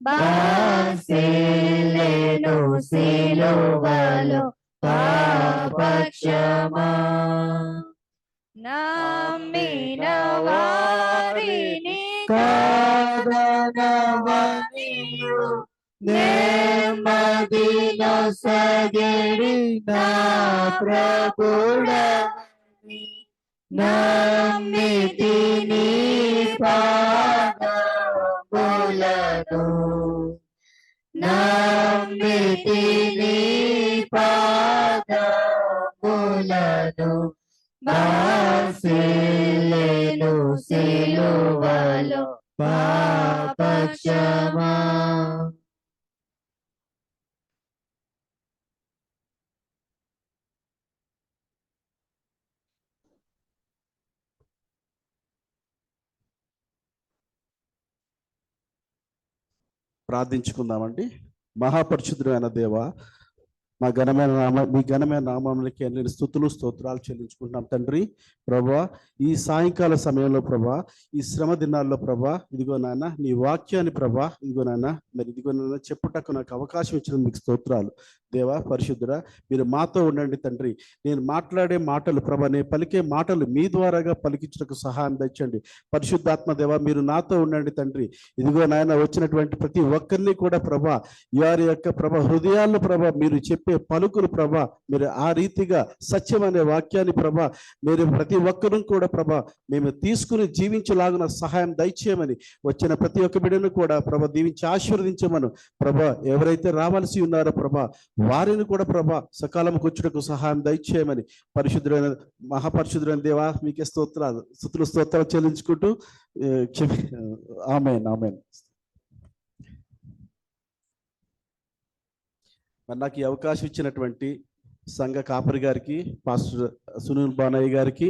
బాసిల్లెను సిలువలో పాపక్షమా, నమ్మిన వారిని కాదనవనియు నెమ్మదిలో సగడి నా ప్రభుడని, నమ్మితిని పాదములను, నమ్మితిని పాదములను, బాసిల్లెను సిలువలో పాపక్షమా. ప్రార్థించుకుందామండి. మహాపరిశుద్ధుడైన దేవ, మీ ఘనమైన నామానికి అన్ని స్తుతులు స్తోత్రాలు చెల్లించుకుంటున్నాం తండ్రి. ప్రభా, ఈ సాయంకాల సమయంలో ప్రభా, ఈ శ్రమ దినాల్లో ప్రభా, ఇదిగో నాన్న నీ వాక్యాన్ని ప్రభా, ఇదిగో నాన్న మరి ఇదిగో నాన్న చెప్పుటకు నాకు అవకాశం ఇచ్చిన మీకు స్తోత్రాలు. దేవా పరిశుద్ధుడా, మీరు మాతో ఉండండి తండ్రి. నేను మాట్లాడే మాటలు ప్రభా, నేను పలికే మాటలు మీ ద్వారాగా పలికించడానికి సహాయం తెచ్చండి. పరిశుద్ధాత్మ దేవ, మీరు నాతో ఉండండి తండ్రి. ఇదిగో నాయన వచ్చినటువంటి ప్రతి ఒక్కరిని కూడా ప్రభా, వారి యొక్క ప్రభా హృదయాల్లో ప్రభా మీరు చెప్పే పలుకులు ప్రభా, మీరు ఆ రీతిగా సత్యం అనే వాక్యాన్ని ప్రభా మీరు ప్రతి ఒక్కరూ కూడా ప్రభా మేము తీసుకుని జీవించలాగున సహాయం దయచేయమని, వచ్చిన ప్రతి ఒక్క బిడ్డను కూడా ప్రభా దీవించి ఆశీర్వదించమను. ప్రభా ఎవరైతే రావాల్సి ఉన్నారో ప్రభా వారిని కూడా ప్రభా సకాలంకు వచ్చుటకు సహాయం దయచేయమని, పరిశుద్ధుడైన మహాపరిశుద్ధుడైన దేవా మీకే స్తుతులు స్తోత్రాలు చెల్లించుకుంటూ ఆమేన్ ఆమేన్. మరి నాకు ఈ అవకాశం ఇచ్చినటువంటి సంఘ కాపరి గారికి, పాస్టర్ సునీల్ బానయ్య గారికి,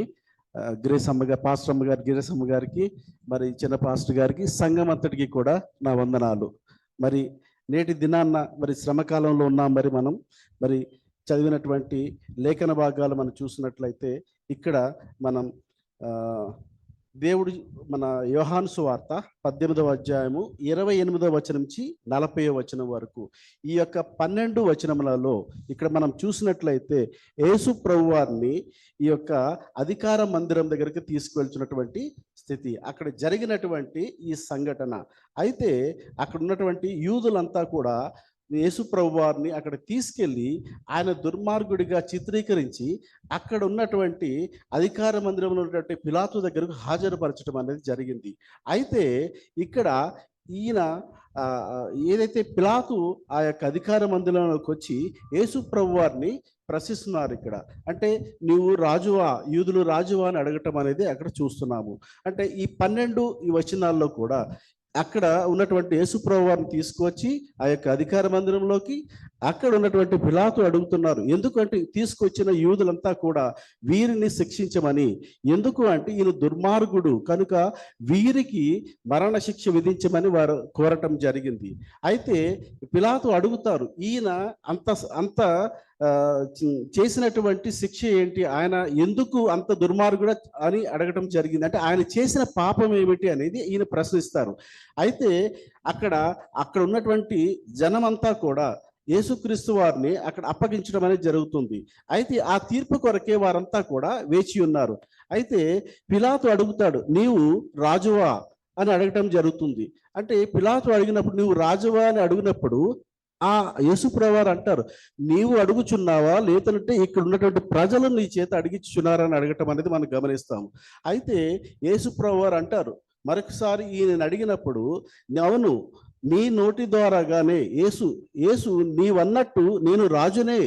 గ్రేస్ అమ్మ గారు, పాస్టర్ అమ్మ గారు గ్రేస్ అమ్మ గారికి, మరి చిన్న పాస్టర్ గారికి, సంఘం అంతటికి కూడా నా వందనాలు. మరి నేటి దినాన్న మరి శ్రమకాలంలో ఉన్నాం. మరి మనం మరి చదివినటువంటి లేఖన భాగాలు మనం చూసినట్లయితే ఇక్కడ మనం దేవుడు మన యోహాను సువార్త 18వ అధ్యాయము 28వ వచనం నుంచి 40వ వచనం వరకు ఈ యొక్క 12 వచనములలో ఇక్కడ మనం చూసినట్లయితే యేసు ప్రభువారిని ఈ యొక్క అధికార మందిరం దగ్గరికి తీసుకువెళ్తున్నటువంటి స్థితి, అక్కడ జరిగినటువంటి ఈ సంఘటన. అయితే అక్కడ ఉన్నటువంటి యూదులంతా కూడా యేసు ప్రభువారిని అక్కడ తీసుకెళ్ళి ఆయన దుర్మార్గుడిగా చిత్రీకరించి అక్కడ ఉన్నటువంటి అధికార మందిరంలో ఉన్నటువంటి పిలాతు దగ్గరకు హాజరుపరచడం అనేది జరిగింది. అయితే ఇక్కడ ఈయన ఏదైతే పిలాతు ఆ యొక్క అధికార మందిరంలోకి వచ్చి యేసు ప్రభువారిని ప్రశ్నిస్తున్నారు. ఇక్కడ అంటే నీవు రాజువా, యూదులు రాజువా అని అడగటం అనేది అక్కడ చూస్తున్నాము. అంటే ఈ 12 ఈ వచనాల్లో కూడా అక్కడ ఉన్నటువంటి యేసు ప్రభువారిని తీసుకొచ్చి ఆ యొక్క అధికార మందిరంలోకి అక్కడ ఉన్నటువంటి పిలాతు అడుగుతున్నారు. ఎందుకంటే తీసుకొచ్చిన యూదులంతా కూడా వీరిని శిక్షించమని. ఎందుకు అంటే ఈయన దుర్మార్గుడు కనుక వీరికి మరణ శిక్ష విధించమని వారు కోరటం జరిగింది. అయితే పిలాతు అడుగుతారు, ఈయన అంత చేసినటువంటి శిక్ష ఏంటి, ఆయన ఎందుకు అంత దుర్మార్గుడు అని అడగటం జరిగింది. అంటే ఆయన చేసిన పాపం ఏమిటి అనేది ఈయన ప్రశ్నిస్తారు. అయితే అక్కడ ఉన్నటువంటి జనమంతా కూడా యేసుక్రీస్తు వారిని అక్కడ అప్పగించడం అనేది జరుగుతుంది. అయితే ఆ తీర్పు కొరకే వారంతా కూడా వేచి ఉన్నారు. అయితే పిలాతు అడుగుతాడు, నీవు రాజువా అని అడగటం జరుగుతుంది. అంటే పిలాతు అడిగినప్పుడు నీవు రాజువా అని అడిగినప్పుడు ఆ యేసుప్రభువారు అంటారు, నీవు అడుగుచున్నావా లేదంటే ఇక్కడ ఉన్నటువంటి ప్రజలు నీ చేత అడిగించుచున్నారని అడగటం అనేది మనం గమనిస్తాము. అయితే యేసుప్రభువారు అంటారు మరొకసారి ఈయన అడిగినప్పుడు, అవును నీ నోటి ద్వారాగానే యేసు నీవన్నట్టు నేను రాజునే,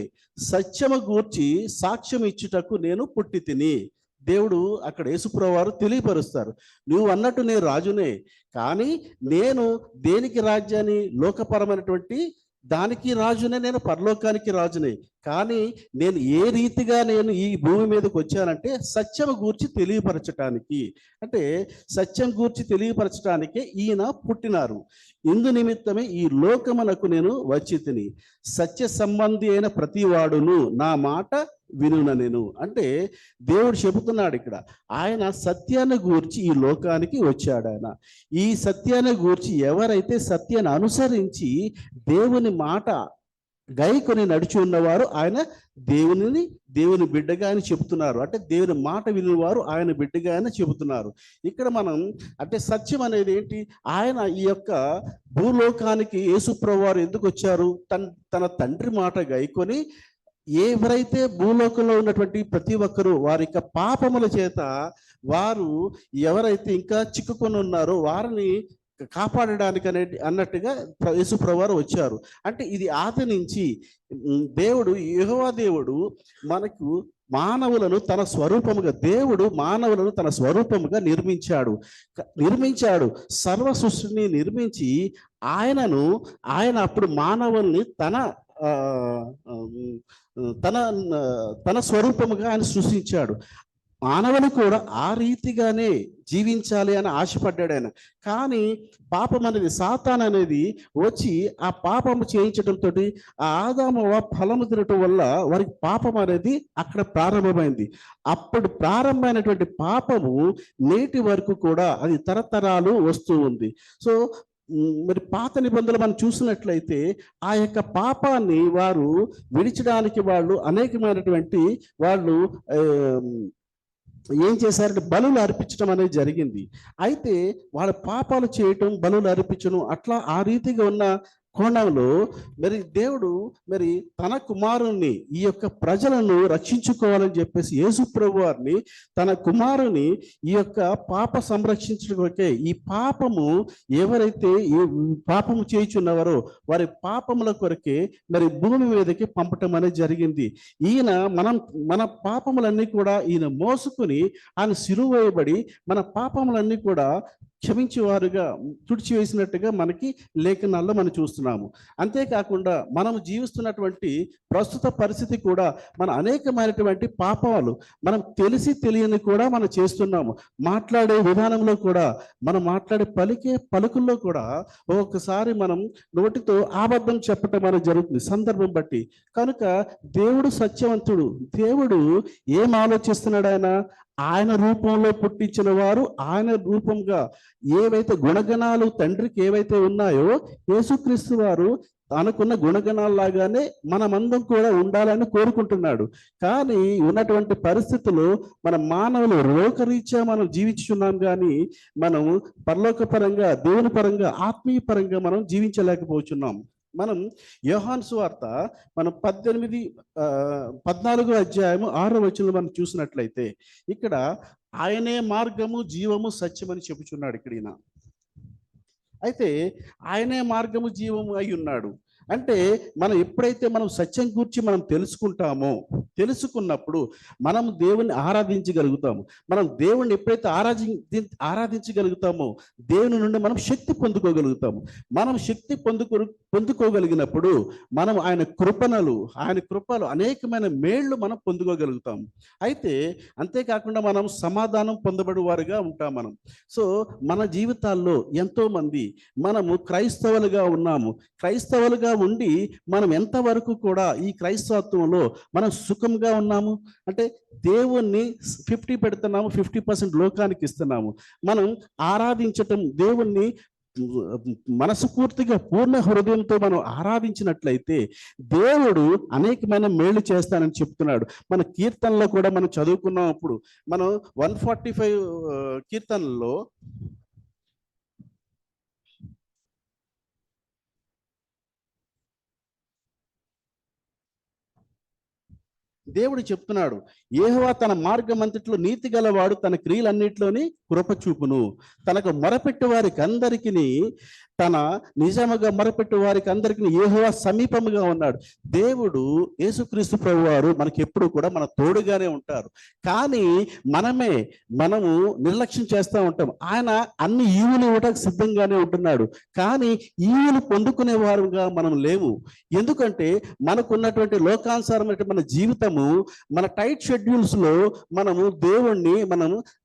సత్యము గూర్చి సాక్ష్యం ఇచ్చుటకు నేను పుట్టి తిని. దేవుడు అక్కడ యేసుప్రభువారు తెలియపరుస్తారు, నువ్వు అన్నట్టు నేను రాజునే, కానీ నేను దేనికి రాజ్యాన్ని, లోకపరమైనటువంటి దానికి రాజునే, నేను పరలోకానికి రాజునే. కానీ నేను ఏ రీతిగా నేను ఈ భూమి మీదకి వచ్చానంటే సత్యం గూర్చి తెలియపరచటానికి. అంటే సత్యం గూర్చి తెలియపరచటానికే ఈయన పుట్టినారు. ఇందు నిమిత్తమే ఈ లోకమునకు నేను వచ్చి తిని, సత్య సంబంధి అయిన ప్రతి వాడును నా మాట వినున నేను. అంటే దేవుడు చెబుతున్నాడు ఇక్కడ, ఆయన సత్యాన్ని గూర్చి ఈ లోకానికి వచ్చాడు. ఆయన ఈ సత్యాన్ని గూర్చి ఎవరైతే సత్యాన్ని అనుసరించి దేవుని మాట గైకొని నడిచి ఉన్నవారు ఆయన దేవుని బిడ్డగా అని చెబుతున్నారు. అంటే దేవుని మాట వినివారు ఆయన బిడ్డగా అని చెబుతున్నారు. ఇక్కడ మనం అంటే సత్యం అనేది ఏంటి, ఆయన ఈ యొక్క భూలోకానికి యేసుప్రభువారు ఎందుకు వచ్చారు, తన తండ్రి మాట గైకొని ఎవరైతే భూలోకంలో ఉన్నటువంటి ప్రతి ఒక్కరూ వారి యొక్క పాపముల చేత వారు ఎవరైతే ఇంకా చిక్కుకొని ఉన్నారో వారిని కాపాడడానికి అన్నట్టుగా యేసుప్రభువారు వచ్చారు. అంటే ఇది ఆది నుంచి దేవుడు, యెహోవా దేవుడు మనకు మానవులను తన స్వరూపముగా, దేవుడు మానవులను తన స్వరూపముగా నిర్మించాడు. సర్వ సృష్టిని నిర్మించి ఆయన అప్పుడు మానవుల్ని తన స్వరూపముగా ఆయన సృష్టించాడు. మానవులు కూడా ఆ రీతిగానే జీవించాలి అని ఆశపడ్డాడు ఆయన. కానీ పాపం అనేది, సాతాన్ అనేది వచ్చి ఆ పాపము చేయించడంతో ఆ ఆదాము ఫలము తినటం వల్ల వారికి పాపం అనేది అక్కడ ప్రారంభమైంది. అప్పుడు ప్రారంభమైనటువంటి పాపము నేటి వరకు కూడా అది తరతరాలు వస్తూ ఉంది. సో మరి పాత నిబంధనలు మనం చూసినట్లయితే ఆ యొక్క పాపాన్ని వారు విడిచడానికి అనేకమైనటువంటి వాళ్ళు ఏం చేశారంటే బలులు అర్పించడం అనేది జరిగింది. అయితే వాళ్ళ పాపాలు చేయటం, బలులు అర్పించడం, అట్లా ఆ రీతిగా ఉన్న కోణంలో మరి దేవుడు మరి తన కుమారుణ్ణి ఈ యొక్క ప్రజలను రక్షించుకోవాలని చెప్పేసి యేసుప్రభువారిని తన కుమారుని ఈ యొక్క పాప సంరక్షించడానికే, ఈ పాపము ఎవరైతే ఈ పాపము చేయుచున్నవారో వారి పాపముల కొరకే మరి భూమి మీదకి పంపటం అనేది జరిగింది. ఈయన మన పాపములన్నీ కూడా ఈయన మోసుకుని ఆయన సిలువ వేయబడి మన పాపములన్నీ కూడా క్షమించేవారుగా తుడిచివేసినట్టుగా మనకి లేఖనాల్లో మనం చూస్తున్నాము. అంతేకాకుండా మనం జీవిస్తున్నటువంటి ప్రస్తుత పరిస్థితి కూడా మన అనేకమైనటువంటి పాపాలు మనం తెలిసి తెలియని కూడా మనం చేస్తున్నాము. మాట్లాడే విధానంలో కూడా, మనం మాట్లాడే పలుకుల్లో కూడా ఒక్కొక్కసారి మనం నోటితో అబద్ధం చెప్పటం అనేది జరుగుతుంది సందర్భం బట్టి. కనుక దేవుడు సత్యవంతుడు. దేవుడు ఏం ఆలోచిస్తున్నాడు, ఆయన రూపంలో పుట్టించిన వారు ఆయన రూపంగా ఏవైతే గుణగణాలు తండ్రికి ఏవైతే ఉన్నాయో యేసుక్రీస్తు వారు తనకున్న గుణగణాల్లాగానే మనమందరం కూడా ఉండాలని కోరుకుంటున్నాడు. కానీ ఉన్నటువంటి పరిస్థితుల్లో మన మానవులు లోకరీత్యా మనం జీవించున్నాం, కానీ మనం పరలోక పరంగా, దేవుని పరంగా, ఆత్మీయ పరంగా మనం జీవించలేకపోతున్నాం. మనం యోహాను సువార్త మనం 14వ అధ్యాయము 6వ వచనంలో మనం చూసినట్లయితే ఇక్కడ ఆయనే మార్గము, జీవము, సత్యం అని చెప్పుచున్నాడు ఇక్కడ ఈయన. అయితే ఆయనే మార్గము, జీవము అయి ఉన్నాడు అంటే మనం ఎప్పుడైతే మనం సత్యం గురించి మనం తెలుసుకున్నప్పుడు మనం దేవుణ్ణి ఆరాధించగలుగుతాము. మనం దేవుణ్ణి ఎప్పుడైతే ఆరాధించగలుగుతామో దేవుని నుండి మనం శక్తి పొందుకోగలుగుతాము. మనం శక్తి పొందుకోగలిగినప్పుడు మనం ఆయన కృపలు అనేకమైన మేళ్లు మనం పొందుకోగలుగుతాము. అయితే అంతేకాకుండా మనం సమాధానం పొందబడి వారుగా ఉంటాం మనం. సో మన జీవితాల్లో ఎంతో మంది మనము క్రైస్తవులుగా ఉన్నాము. క్రైస్తవులుగా ఉండి మనం ఎంతవరకు కూడా ఈ క్రైస్తవత్వంలో మనం సుఖంగా ఉన్నాము అంటే దేవుణ్ణి 50 పెడుతున్నాము, 50% లోకానికి ఇస్తున్నాము. మనం ఆరాధించటం, దేవుణ్ణి మనస్ఫూర్తిగా పూర్ణ హృదయంతో మనం ఆరాధించినట్లయితే దేవుడు అనేకమైన మేలు చేస్తానని చెప్తున్నాడు. మన కీర్తనలో కూడా మనం చదువుకున్నప్పుడు మనం 145 కీర్తనలో దేవుడు చెప్తున్నాడు, యెహోవా తన మార్గం అంతట్లో నీతి గలవాడు, తన క్రియలన్నిటిలోని కృప చూపును. తనకు మొరపెట్టు వారికి అందరికీ, తన నిజముగా మొరపెట్టు వారికి అందరికీ యెహోవా సమీపముగా ఉన్నాడు. దేవుడు యేసుక్రీస్తు ప్రభువారు మనకి ఎప్పుడు కూడా మన తోడుగానే ఉంటారు. కానీ మనము నిర్లక్ష్యం చేస్తూ ఉంటాం. ఆయన అన్ని ఈవులు ఇవ్వడానికి సిద్ధంగానే ఉంటున్నాడు, కానీ ఈవులు పొందుకునే వారుగా మనం లేవు. ఎందుకంటే మనకున్నటువంటి లోకానుసారమైన మన జీవితము, మన టైట్ షెడ్యూల్స్ లో మనము దేవుణ్ణి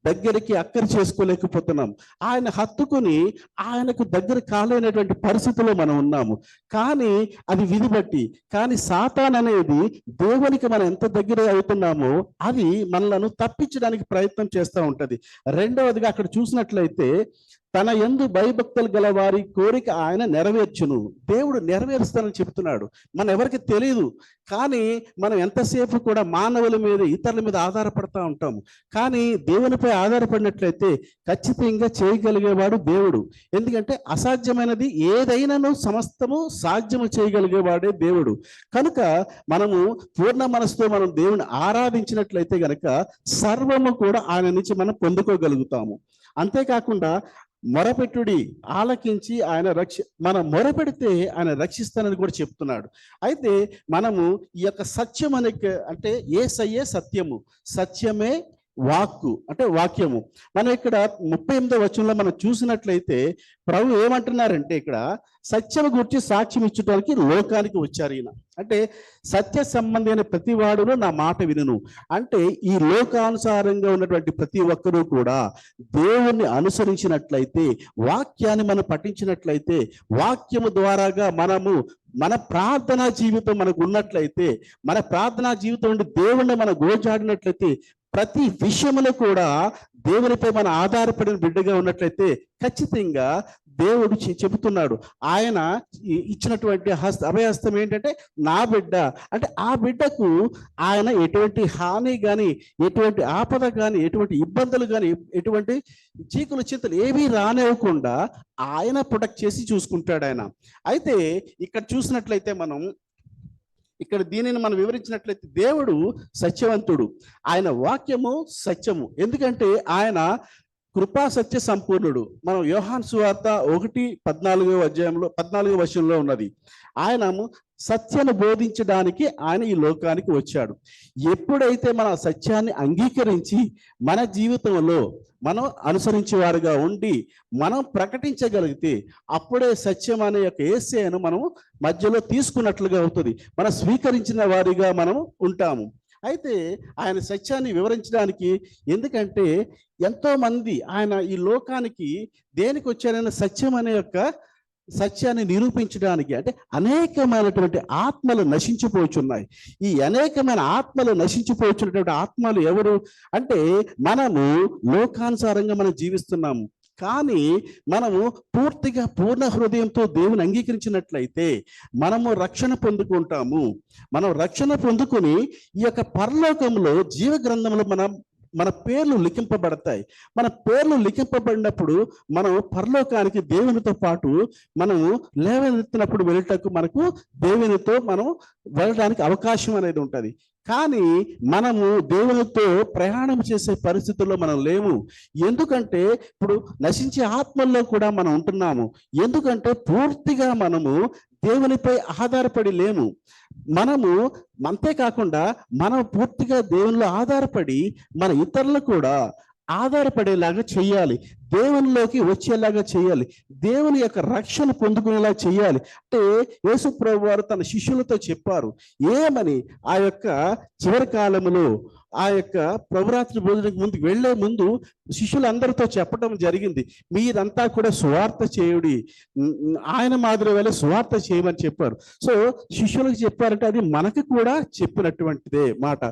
దగ్గరికి అక్కర చేసుకోలేకపోతున్నాం. ఆయన హత్తుకుని ఆయనకు దగ్గర కాలేనటువంటి పరిస్థితుల్లో మనం ఉన్నాము. కానీ అది విధి బట్టి. కానీ సాతాన్ అనేది దేవునికి మనం ఎంత దగ్గర అవుతున్నామో అది మనలను తప్పించడానికి ప్రయత్నం చేస్తూ ఉంటది. రెండవదిగా అక్కడ చూసినట్లయితే తన యందు భయభక్తులు గల వారి కోరిక ఆయన నెరవేర్చును. దేవుడు నెరవేరుస్తానని చెప్తున్నాడు. మన ఎవరికి తెలియదు, కానీ మనం ఎంతసేపు కూడా మానవుల మీద, ఇతరుల మీద ఆధారపడతా ఉంటాము. కానీ దేవునిపై ఆధారపడినట్లయితే ఖచ్చితంగా చేయగలిగేవాడు దేవుడు. ఎందుకంటే అసాధ్యమైనది ఏదైనాను సమస్తము సాధ్యము చేయగలిగేవాడే దేవుడు. కనుక మనము పూర్ణ మనసుతో మనం దేవుని ఆరాధించినట్లయితే గనక సర్వము కూడా ఆయన నుంచి మనం పొందుకోగలుగుతాము. అంతేకాకుండా మొరపెట్టుడి, ఆలకించి మనం మొరపెడితే ఆయన రక్షిస్తానని కూడా చెప్తున్నాడు. అయితే మనము ఈ యొక్క సత్యం అంటే యేసయ్యే సత్యము, సత్యమే వాక్కు అంటే వాక్యము. మనం ఇక్కడ 38వ వచనంలో మనం చూసినట్లయితే ప్రభు ఏమంటున్నారంటే ఇక్కడ సత్యము గురించి సాక్ష్యం ఇచ్చడానికి లోకానికి వచ్చారు ఈయన. అంటే సత్య సంబంధి అయిన ప్రతి వాడును నా మాట వినును. అంటే ఈ లోకానుసారంగా ఉన్నటువంటి ప్రతి ఒక్కరూ కూడా దేవుణ్ణి అనుసరించినట్లయితే, వాక్యాన్ని మనం పఠించినట్లయితే, వాక్యము ద్వారాగా మన ప్రార్థనా జీవితం మనకు ఉన్నట్లయితే, మన ప్రార్థనా జీవితం నుండి దేవుణ్ణి మనం గోజాడినట్లయితే, ప్రతి విషయంలో కూడా దేవునిపై మన ఆధారపడిన బిడ్డగా ఉన్నట్లయితే ఖచ్చితంగా దేవుడు చెబుతున్నాడు. ఆయన ఇచ్చినటువంటి అభయహస్తం ఏంటంటే నా బిడ్డ. అంటే ఆ బిడ్డకు ఆయన ఎటువంటి హాని కానీ, ఎటువంటి ఆపద కానీ, ఎటువంటి ఇబ్బందులు కానీ, ఎటువంటి చీకులు చింతలు ఏవీ రానివ్వకుండా ఆయన ప్రొటెక్ట్ చేసి చూసుకుంటాడు ఆయన. అయితే ఇక్కడ చూసినట్లయితే ఇక్కడ దీనిని మనం వివరించినట్లయితే దేవుడు సత్యవంతుడు, ఆయన వాక్యము సత్యము. ఎందుకంటే ఆయన కృపా సత్య సంపూర్ణుడు. మనం యోహాను సువార్త 1:14వ అధ్యాయంలో 14వ వచనంలో ఉన్నది. ఆయన సత్యాన్ని బోధించడానికి ఆయన ఈ లోకానికి వచ్చాడు. ఎప్పుడైతే మన సత్యాన్ని అంగీకరించి మన జీవితంలో మనం అనుసరించే వారుగా ఉండి మనం ప్రకటించగలిగితే అప్పుడే సత్యం అనే యొక్క యేసయ్యను మనం మధ్యలో తీసుకున్నట్లుగా అవుతుంది. మనం స్వీకరించిన వారిగా మనం ఉంటాము. అయితే ఆయన సత్యాన్ని వివరించడానికి, ఎందుకంటే ఎంతో మంది ఆయన ఈ లోకానికి దేనికి వచ్చారైనా సత్యం అనే యొక్క సత్యాన్ని నిరూపించడానికి, అంటే అనేకమైనటువంటి ఆత్మలు నశించిపోచున్నాయి. ఈ అనేకమైన ఆత్మలు నశించిపోచున్నటువంటి ఆత్మలు ఎవరు అంటే, మనము లోకానుసారంగా మనం జీవిస్తున్నాము. కానీ మనము పూర్తిగా పూర్ణ హృదయంతో దేవుని అంగీకరించినట్లయితే మనము రక్షణ పొందుకుంటాము. మనం రక్షణ పొందుకొని ఈ యొక్క పరలోకంలో జీవ గ్రంథంలో మన పేర్లు లిఖింపబడతాయి. మన పేర్లు లిఖింపబడినప్పుడు మనం పరలోకానికి దేవునితో పాటు మనము లేవనెత్తినప్పుడు వెళ్ళటకు మనకు దేవునితో మనం వెళ్ళడానికి అవకాశం అనేది ఉంటుంది. కానీ మనము దేవునితో ప్రయాణం చేసే పరిస్థితుల్లో మనం లేము. ఎందుకంటే ఇప్పుడు నశించే ఆత్మల్లో కూడా మనం ఉంటున్నాము. ఎందుకంటే పూర్తిగా మనము దేవునిపై ఆధారపడి లేము. మనము అంతేకాకుండా మనం పూర్తిగా దేవునిలో ఆధారపడి మన ఇతరులు కూడా ఆధారపడేలాగా చేయాలి, దేవునిలోకి వచ్చేలాగా చేయాలి, దేవుని యొక్క రక్షణ పొందుకునేలా చేయాలి. అంటే యేసు ప్రభువు వారు తన శిష్యులతో చెప్పారు ఏమని, ఆ యొక్క చివరి కాలంలో ఆ యొక్క ప్రభురాత్రి భోజనానికి ముందుకు వెళ్లే ముందు శిష్యులందరితో చెప్పడం జరిగింది, మీరంతా కూడా సువార్త చేయుడి, ఆయన మాదిరి వేళ సువార్త చేయమని చెప్పారు. సో శిష్యులకు చెప్పారంటే అది మనకు కూడా చెప్పినటువంటిదే మాట.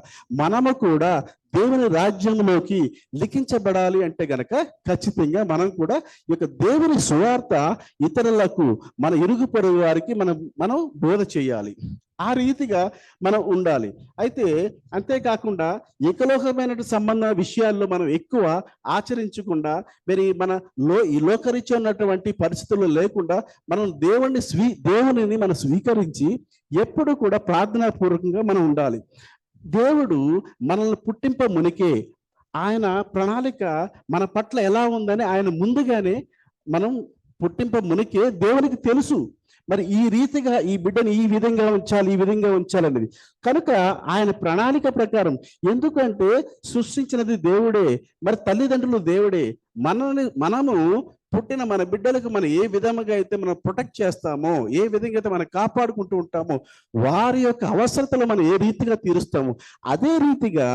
మనము కూడా దేవుని రాజ్యంలోకి లిఖించబడాలి అంటే గనక ఖచ్చితంగా మనం కూడా ఈ యొక్క దేవుని సువార్త ఇతరులకు, మన ఇరుగు పొరుగు వారికి మనం బోధ చేయాలి. ఆ రీతిగా మనం ఉండాలి. అయితే అంతేకాకుండా ఏకలోకమైన సంబంధ విషయాల్లో మనం ఎక్కువ ఆచరించకుండా, మరి ఈ లోకరీత్యా ఉన్నటువంటి పరిస్థితుల్లో లేకుండా మనం దేవునిని మనం స్వీకరించి ఎప్పుడు కూడా ప్రార్థనాపూర్వకంగా మనం ఉండాలి. దేవుడు మనల్ని పుట్టింప మునికే ఆయన ప్రణాళిక మన పట్ల ఎలా ఉందని ఆయన ముందుగానే మనం పుట్టింప మునికే దేవునికి తెలుసు. మరి ఈ రీతిగా ఈ బిడ్డను ఈ విధంగా ఉంచాలి అనేది కనుక ఆయన ప్రణాళిక ప్రకారం, ఎందుకంటే సృష్టించినది దేవుడే, మరి తల్లిదండ్రులు దేవుడే. మనము పుట్టిన మన బిడ్డలకు మనం ఏ విధంగా అయితే మనం ప్రొటెక్ట్ చేస్తామో, ఏ విధంగా అయితే మనం కాపాడుకుంటూ ఉంటామో, వారి యొక్క అవసరతలు మనం ఏ రీతిగా తీరుస్తామో, అదే రీతిగా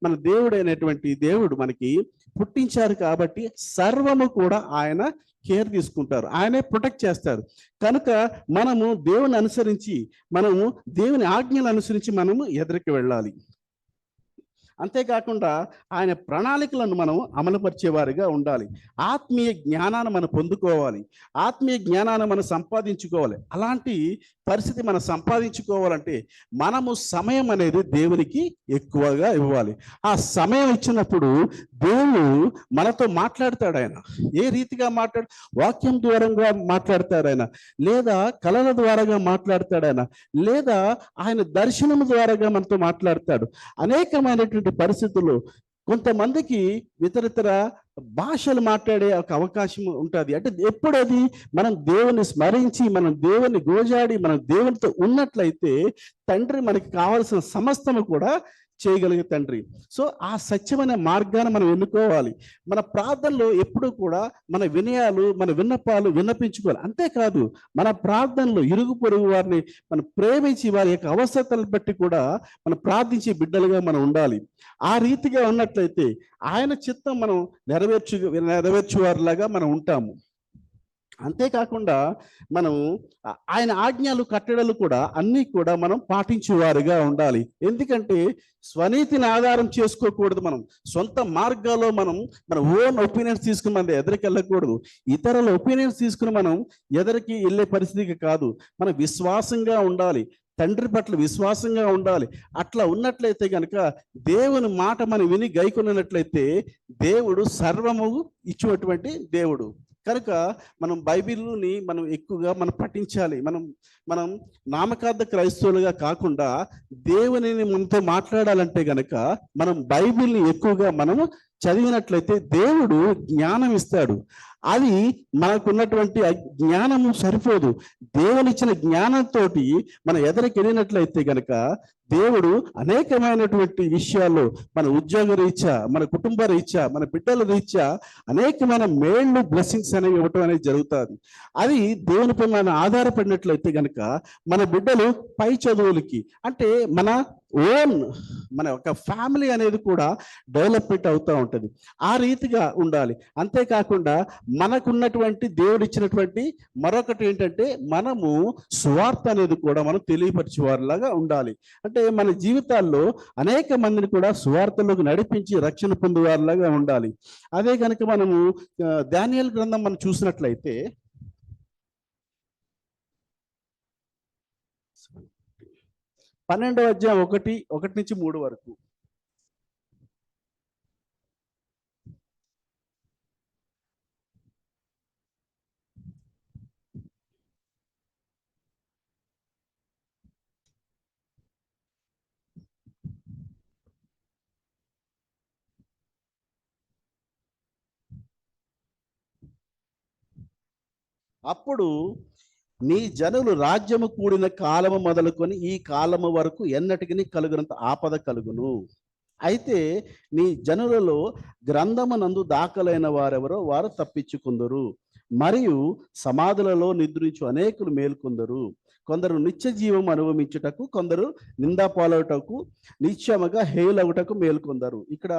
మన దేవుడైనటువంటి దేవుడు మనకి పుట్టించారు. కాబట్టి సర్వము కూడా ఆయన కేర్ తీసుకుంటారు, ఆయనే ప్రొటెక్ట్ చేస్తారు. కనుక మనము దేవుని అనుసరించి, మనము దేవుని ఆజ్ఞలు అనుసరించి మనము ఎదురుకి వెళ్ళాలి. అంతేకాకుండా ఆయన ప్రణాళికలను మనం అమలుపరిచేవారిగా ఉండాలి. ఆత్మీయ జ్ఞానాన్ని మనం పొందుకోవాలి, ఆత్మీయ జ్ఞానాన్ని మనం సంపాదించుకోవాలి. అలాంటి పరిస్థితి మనం సంపాదించుకోవాలంటే మనము సమయం అనేది దేవునికి ఎక్కువగా ఇవ్వాలి. ఆ సమయం ఇచ్చినప్పుడు దేవుడు మనతో మాట్లాడతాడు. ఆయన ఏ రీతిగా వాక్యం ద్వారంగా మాట్లాడతాడు ఆయన, లేదా కళల ద్వారాగా మాట్లాడతాడు ఆయన, లేదా ఆయన దర్శనం ద్వారాగా మనతో మాట్లాడతాడు. అనేకమైనటువంటి పరిస్థితుల్లో కొంతమందికి ఇతరితర భాషలు మాట్లాడే ఒక అవకాశం ఉంటుంది. అంటే ఎప్పుడది మనం దేవుని స్మరించి, మనం దేవుని గోజాడి, మనం దేవునితో ఉన్నట్లయితే తండ్రి మనకి కావాల్సిన సమస్తము కూడా చేయగలిగే తండ్రి. సో ఆ సత్యమైన మార్గాన్ని మనం ఎన్నుకోవాలి. మన ప్రార్థనలో ఎప్పుడూ కూడా మన వినయాలు, మన విన్నపాలు విన్నపించుకోవాలి. అంతేకాదు మన ప్రార్థనలో ఇరుగు పొరుగు వారిని మనం ప్రేమించి వారి యొక్క అవసరతలను బట్టి కూడా మనం ప్రార్థించే బిడ్డలుగా మనం ఉండాలి. ఆ రీతిగా ఉన్నట్లయితే ఆయన చిత్తం మనం నెరవేర్చువారిలాగా మనం ఉంటాము. అంతేకాకుండా మనం ఆయన ఆజ్ఞలు కట్టడలు కూడా అన్నీ కూడా మనం పాటించేవారుగా ఉండాలి. ఎందుకంటే స్వనీతిని ఆధారం చేసుకోకూడదు. మనం సొంత మార్గాల్లో మన ఓన్ ఒపీనియన్స్ తీసుకుని మన ఎదరికి వెళ్ళకూడదు. ఇతరుల ఒపీనియన్స్ తీసుకుని మనం ఎదరికి వెళ్ళే పరిస్థితికి కాదు. మనం విశ్వాసంగా ఉండాలి, తండ్రి పట్ల విశ్వాసంగా ఉండాలి. అట్లా ఉన్నట్లయితే కనుక దేవుని మాట మనం విని గైకొన్నట్లయితే దేవుడు సర్వము ఇచ్చినటువంటి దేవుడు. కనుక మనం బైబిల్ని మనం ఎక్కువగా మనం పఠించాలి. మనం నామకార్థ క్రైస్తవులుగా కాకుండా దేవునిని మనతో మాట్లాడాలంటే గనక మనం బైబిల్ని ఎక్కువగా మనము చదివినట్లయితే దేవుడు జ్ఞానం ఇస్తాడు. అది మనకున్నటువంటి జ్ఞానము సరిపోదు. దేవునిచ్చిన జ్ఞానంతో మనం ఎదరికి వెళ్ళినట్లయితే గనక దేవుడు అనేకమైనటువంటి విషయాల్లో మన ఉద్యోగ రీత్యా, మన కుటుంబ రీత్యా, మన బిడ్డల రీత్యా అనేకమైన మేళ్ళు బ్లెస్సింగ్స్ అనేవి ఇవ్వటం అనేది జరుగుతుంది. అది దేవునిపై మనం ఆధారపడినట్లయితే కనుక మన బిడ్డలు పై చదువులకి, అంటే మన ఒక ఫ్యామిలీ అనేది కూడా డెవలప్మెంట్ అవుతూ ఉంటుంది. ఆ రీతిగా ఉండాలి. అంతేకాకుండా మనకున్నటువంటి దేవుడిచ్చినటువంటి మరొకటి ఏంటంటే మనము సువార్త అనేది కూడా మనం తెలియపరిచేవారిలాగా ఉండాలి. అంటే మన జీవితాల్లో అనేక మందిని కూడా సువార్తలోకి నడిపించి రక్షణ పొందేవారిలాగా ఉండాలి. అదే కనుక మనము దానియేలు గ్రంథం మనం చూసినట్లయితే 12వ అధ్యాయం 1 నుంచి 3 వరకు. అప్పుడు నీ జనులు రాజ్యము కూడిన కాలము మొదలుకొని ఈ కాలము వరకు ఎన్నటికి కలుగునంత ఆపద కలుగును. అయితే నీ జనులలో గ్రంథమునందు దాఖలైన వారెవరో వారు తప్పించుకుందరు, మరియు సమాధులలో నిద్రించు అనేకులు మేల్కొందరు. కొందరు నిత్య జీవం అనుభవించుటకు, కొందరు నిందాపాలవుటకు, నిత్యముగా హేయులవుటకు మేల్కొందరు. ఇక్కడ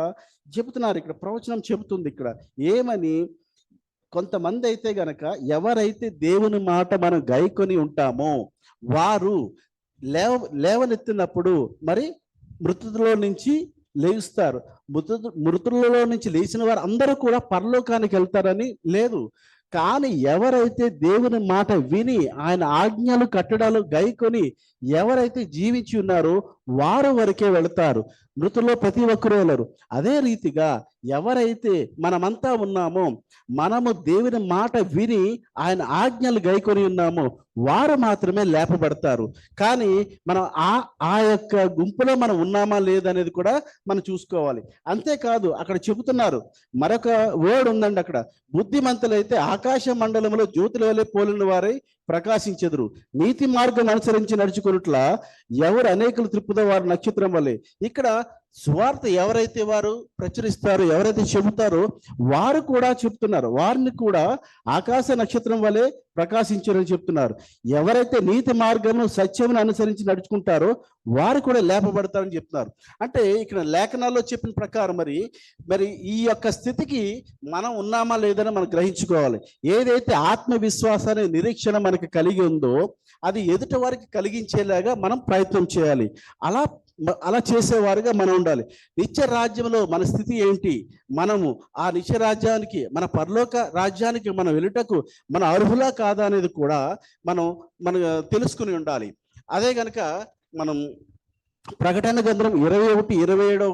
చెబుతున్నారు, ఇక్కడ ప్రవచనం చెబుతుంది ఇక్కడ ఏమని, కొంతమంది అయితే గనక ఎవరైతే దేవుని మాట మనం గైకొని ఉంటామో వారు లేవనెత్తినప్పుడు మరి మృతులలో నుంచి లేస్తారు. మృతులలో నుంచి లేచిన వారు అందరూ కూడా పరలోకానికి వెళ్తారని లేదు. కానీ ఎవరైతే దేవుని మాట విని ఆయన ఆజ్ఞలు కట్టడాలు గైకొని ఎవరైతే జీవించి ఉన్నారో వారు వరకే వెళతారు. మృతుల్లో ప్రతి ఒక్కరూ వెళ్ళరు. అదే రీతిగా ఎవరైతే మనమంతా ఉన్నామో, మనము దేవుని మాట విని ఆయన ఆజ్ఞలు గైకొని ఉన్నామో వారు మాత్రమే లేపబడతారు. కానీ మనం ఆ యొక్క గుంపులో మనం ఉన్నామా లేదనేది కూడా మనం చూసుకోవాలి. అంతేకాదు అక్కడ చెబుతున్నారు, మరొక వర్డ్ ఉందండి అక్కడ, బుద్ధిమంతులైతే ఆకాశ మండలంలో జ్యోతుల వలె పోలిన వారై ప్రకాశించెదరు, నీతి మార్గం అనుసరించి నడుచుకున్నట్లా ఎవరు అనేకులు త్రిప్పుదో వారు నక్షత్రం వలె. ఇక్కడ సువార్త ఎవరైతే వారు ప్రచురిస్తారో, ఎవరైతే చెబుతారో వారు కూడా చెప్తున్నారు, వారిని కూడా ఆకాశ నక్షత్రం వలె ప్రకాశించారని చెప్తున్నారు. ఎవరైతే నీతి మార్గము సత్యమును అనుసరించి నడుచుకుంటారో వారు కూడా లేపబడతారని చెప్తున్నారు. అంటే ఇక్కడ లేఖనాల్లో చెప్పిన ప్రకారం మరి ఈ యొక్క స్థితికి మనం ఉన్నామా లేదని మనం గ్రహించుకోవాలి. ఏదైతే ఆత్మవిశ్వాసాన్ని నిరీక్షణ మనకి కలిగి ఉందో అది ఎదుటి వారికి కలిగించేలాగా మనం ప్రయత్నం చేయాలి. అలా చేసేవారుగా మనం ఉండాలి. నిత్య రాజ్యంలో మన స్థితి ఏంటి, మనము ఆ నిత్య రాజ్యానికి, మన పరలోక రాజ్యానికి మనం వెళ్ళుటకు మన అర్హులా కాదా అనేది కూడా మనం తెలుసుకుని ఉండాలి. అదే కనుక మనం ప్రకటన గ్రంథం 21-27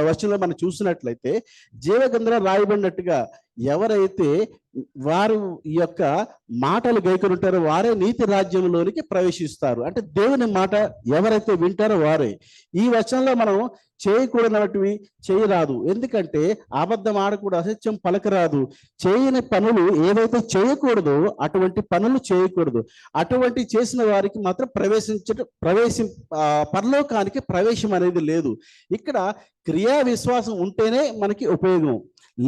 వచనంలో మనం చూసినట్లయితే జీవగ్రంథంలో రాయబడినట్టుగా ఎవరైతే వారు ఈ యొక్క మాటలు గైకొని ఉంటారో వారే నీతి రాజ్యంలోనికి ప్రవేశిస్తారు. అంటే దేవుని మాట ఎవరైతే వింటారో వారే. ఈ వచనంలో మనం చేయకూడనటివి చేయరాదు, ఎందుకంటే అబద్ధం ఆడకూడదు, అసత్యం పలకరాదు, చేయని పనులు ఏవైతే చేయకూడదో అటువంటి పనులు చేయకూడదు. అటువంటి చేసిన వారికి మాత్రం పరలోకానికి ప్రవేశం అనేది లేదు. ఇక్కడ క్రియా విశ్వాసం ఉంటేనే మనకి ఉపయోగం,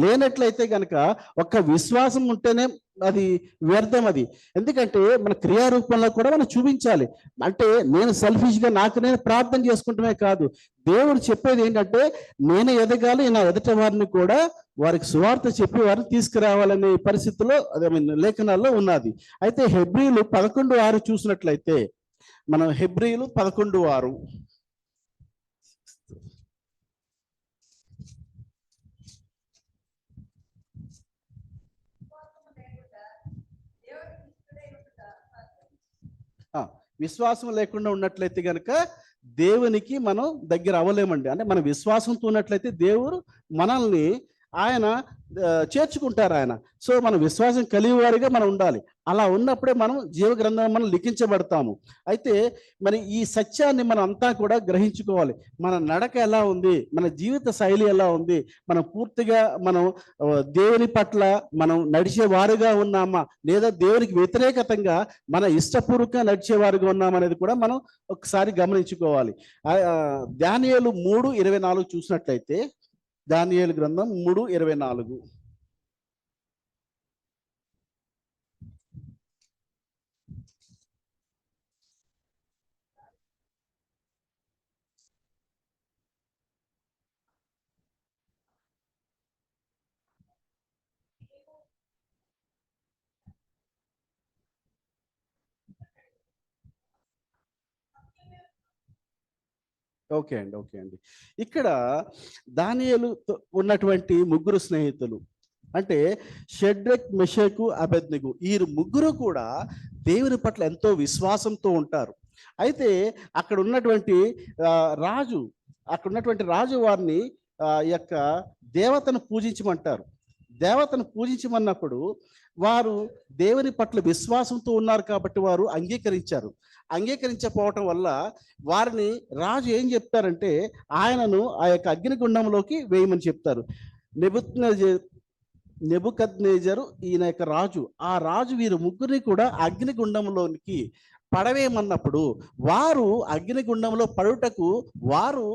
లేనట్లయితే కనుక ఒక్క విశ్వాసం ఉంటేనే అది వ్యర్థం. అది ఎందుకంటే మన క్రియారూపంలో కూడా మనం చూపించాలి. అంటే నేను సెల్ఫిష్గా నాకు నేను ప్రార్థన చేసుకుంటమే కాదు, దేవుడు చెప్పేది ఏంటంటే నేను ఎదగాలి, నా ఎదుట వారిని కూడా వారికి సువార్త చెప్పి వారిని తీసుకురావాలనే పరిస్థితిలో అదే లేఖనాల్లో ఉన్నది. అయితే హెబ్రీలు 11:6 చూసినట్లయితే మనం హెబ్రీలు 11:6 విశ్వాసం లేకుండా ఉన్నట్లయితే కనుక దేవునికి మనం దగ్గర అవ్వలేమండి. అంటే మన విశ్వాసంతో ఉన్నట్లయితే దేవుడు మనల్ని ఆయన చేర్చుకుంటారు ఆయన. సో మనం విశ్వాసం కలిగి వారిగా మనం ఉండాలి. అలా ఉన్నప్పుడే మనం జీవ గ్రంథం మనం లిఖించబడతాము. అయితే మరి ఈ సత్యాన్ని మనం అంతా కూడా గ్రహించుకోవాలి. మన నడక ఎలా ఉంది, మన జీవిత శైలి ఎలా ఉంది, మనం పూర్తిగా మనం దేవుని పట్ల మనం నడిచే వారుగా ఉన్నామా, లేదా దేవునికి వ్యతిరేకతంగా మన ఇష్టపూర్వకంగా నడిచే వారుగా ఉన్నామా అనేది కూడా మనం ఒకసారి గమనించుకోవాలి. దానియేలు 3:24 చూసినట్లయితే, దానియేలు గ్రంథం 3:24. ఓకే అండి. ఇక్కడ దానియేలు ఉన్నటువంటి ముగ్గురు స్నేహితులు అంటే షడ్రక్, మెషకు, అబేద్నెగో, ఈ ముగ్గురు కూడా దేవుని పట్ల ఎంతో విశ్వాసంతో ఉంటారు. అయితే అక్కడ ఉన్నటువంటి రాజు వారిని యొక్క దేవతను పూజించమంటారు. దేవతను పూజించమన్నప్పుడు వారు దేవుని పట్ల విశ్వాసంతో ఉన్నారు కాబట్టి వారు అంగీకరించకపోవటం వల్ల వారిని రాజు ఏం చెప్తారంటే ఆయనను ఆ యొక్క అగ్నిగుండంలోకి వేయమని చెప్తారు. నెబుకద్నెజరు ఈయన యొక్క రాజు, ఆ రాజు వీరు ముగ్గురిని కూడా అగ్నిగుండంలోనికి పడవేయమన్నప్పుడు వారు అగ్నిగుండంలో పడుటకు వారు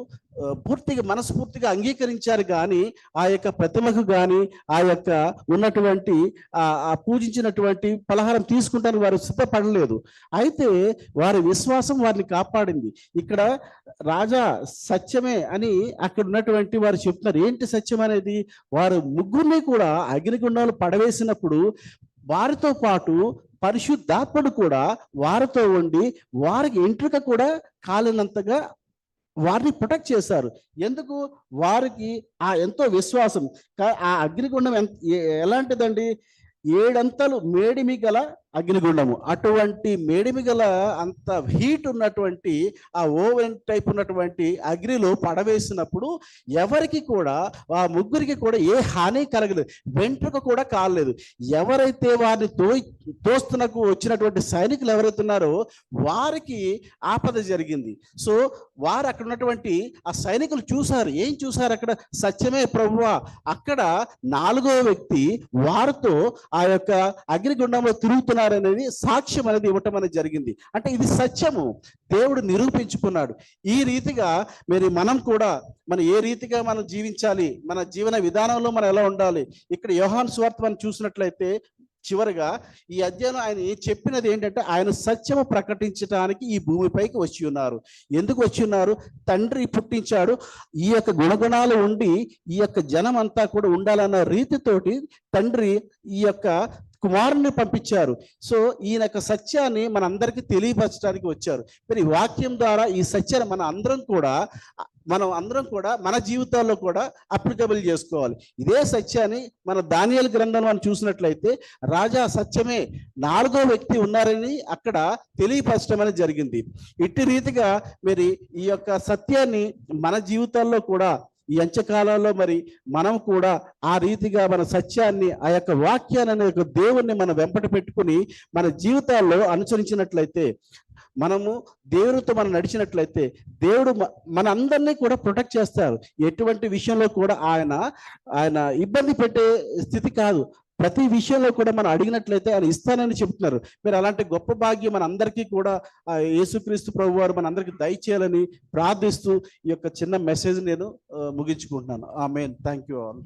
మనస్ఫూర్తిగా అంగీకరించారు. కానీ ఆ యొక్క ప్రతిమకు కానీ ఆ యొక్క ఉన్నటువంటి ఆ పూజించినటువంటి పలహారం తీసుకుంటానికి వారు సిద్ధపడలేదు. అయితే వారి విశ్వాసం వారిని కాపాడింది. ఇక్కడ రాజా సత్యమే అని అక్కడ ఉన్నటువంటి వారు చెప్తున్నారు. ఏంటి సత్యం అనేది? వారు ముగ్గురిని కూడా అగ్నిగుండంలో పడవేసినప్పుడు వారితో పాటు పరిశుద్ధాత్ముడు కూడా వారితో ఉండి వారికి ఎంట్రుక కూడా కాలినంతగా వారిని ప్రొటెక్ట్ చేశారు. ఎందుకు? వారికి ఆ ఎంతో విశ్వాసం. ఆ అగ్నిగుండం ఎలాంటిదండి? 7 అంతలు మేడిమి గల అగ్నిగుండము. అటువంటి మేడిమి గల అంత హీట్ ఉన్నటువంటి ఆ ఓవెన్ టైప్ ఉన్నటువంటి అగ్నిలో పడవేసినప్పుడు ఎవరికి కూడా ఆ ముగ్గురికి కూడా ఏ హాని కలగలేదు, వెంట్రుక కూడా కాలేదు. ఎవరైతే వారిని తోస్తునకు వచ్చినటువంటి సైనికులు ఎవరైతే ఉన్నారో వారికి ఆపద జరిగింది. సో వారు అక్కడ ఉన్నటువంటి ఆ సైనికులు చూశారు. ఏం చూశారు? అక్కడ సత్యమే ప్రభువా, అక్కడ 4వ వ్యక్తి వారితో ఆ యొక్క అగ్నిగుండంలో తిరుగుతున్నారనేది సాక్ష్యం అనేది ఇవ్వటం అనేది జరిగింది. అంటే ఇది సత్యము, దేవుడు నిరూపించుకున్నాడు. ఈ రీతిగా మనం కూడా ఏ రీతిగా మనం జీవించాలి, మన జీవన విధానంలో మనం ఎలా ఉండాలి. ఇక్కడ యోహాను సువార్త మనం చూసినట్లయితే చివరిగా ఈ అధ్యాయం ఆయన చెప్పినది ఏంటంటే ఆయన సత్యము ప్రకటించడానికి ఈ భూమిపైకి వచ్చి ఉన్నారు. ఎందుకు వచ్చి ఉన్నారు? తండ్రి పుట్టించాడు. ఈ యొక్క గుణగుణాలు ఉండి ఈ యొక్క జనం అంతా కూడా ఉండాలన్న రీతితోటి తండ్రి ఈ యొక్క కుమారుని పంపించారు. సో ఈయన యొక్క సత్యాన్ని మన అందరికీ తెలియపరచడానికి వచ్చారు. మరి వాక్యం ద్వారా ఈ సత్యాన్ని మనం అందరం కూడా మన జీవితాల్లో కూడా అప్లికబుల్ చేసుకోవాలి. ఇదే సత్యాన్ని మన దానియేలు గ్రంథం మనం చూసినట్లయితే రాజా సత్యమే 4వ వ్యక్తి ఉన్నారని అక్కడ తెలియపరచడం అనేది జరిగింది. ఇట్టి రీతిగా ఈ యొక్క సత్యాన్ని మన జీవితాల్లో కూడా ఈ అంత్యకాలంలో మనం కూడా ఆ రీతిగా మన సత్యాన్ని, ఆ యొక్క వాక్యాన్ని, అనే యొక్క దేవుణ్ణి మనం వెంపట పెట్టుకుని మన జీవితాల్లో అనుసరించినట్లయితే, మనము దేవునితో మనం నడిచినట్లయితే దేవుడు మన అందరినీ కూడా ప్రొటెక్ట్ చేస్తారు. ఎటువంటి విషయంలో కూడా ఆయన ఇబ్బంది పెట్టే స్థితి కాదు. ప్రతి విషయంలో కూడా మనం అడిగినట్లయితే ఆయన ఇస్తానని చెప్తున్నారు. అలాంటి గొప్ప భాగ్యం మన అందరికీ కూడా యేసుక్రీస్తు ప్రభు వారు మన అందరికీ దయచేయాలని ప్రార్థిస్తూ ఈ యొక్క చిన్న మెసేజ్ నేను ముగించుకుంటున్నాను. ఆమేన్. Thank you all.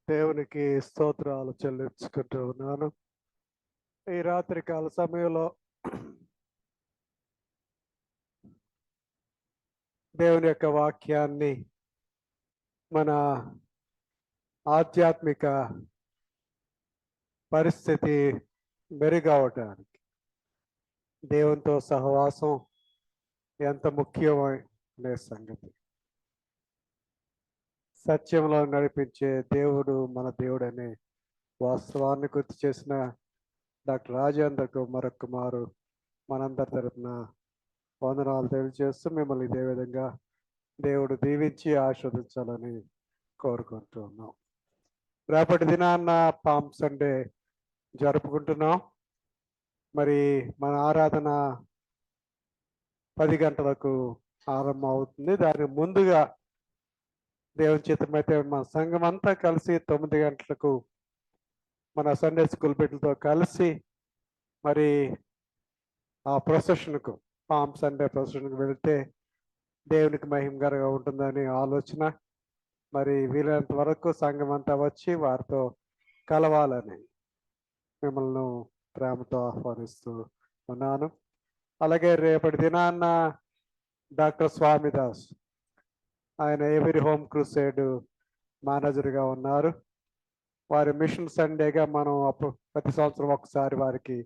దేవునికి స్తోత్రాలు చెల్లించుకుంటూ ఉన్నాను. ఈ రాత్రికాల సమయంలో దేవుని యొక్క వాక్యాన్ని మన ఆధ్యాత్మిక పరిస్థితి మెరుగవటానికి దేవునితో సహవాసం ఎంత ముఖ్యమనే సంగతి, సత్యంలో నడిపించే దేవుడు మన దేవుడు అనే వాస్తవాన్ని గుర్తు చేసిన డాక్టర్ రాజేందర్కు మరొక మారు మనందరి తరపున వందనాలు తెలియజేస్తూ మిమ్మల్ని ఇదే విధంగా దేవుడు దీవించి ఆస్వాదించాలని కోరుకుంటూ ఉన్నాం. రేపటి దినాన్న పామ్ సండే జరుపుకుంటున్నాం. మరి మన ఆరాధన 10 గంటలకు ఆరంభం అవుతుంది. దానికి ముందుగా దేవుని చిత్తమైతే మన సంఘం అంతా కలిసి 9 గంటలకు మన సండే స్కూల్ బిడ్డలతో కలిసి మరి ఆ ప్రొసెషన్కు, పామ్ సండే ప్రొసెషన్కు వెళితే దేవునికి మహిమకరంగా ఉంటుందని ఆలోచన. మరి వీలైనంత వరకు సంఘం అంతా వచ్చి వారితో కలవాలని మిమ్మల్ని ప్రేమతో ఆహ్వానిస్తూ ఉన్నాను. అలాగే రేపటి దినాన్న డాక్టర్ స్వామిదాస్, ఆయన ఎవరి హోమ్ క్రూసేడ్ మేనేజర్గా ఉన్నారు. వారి మిషన్ సండేగా మనం ప్రతి సంవత్సరం ఒకసారి వారికి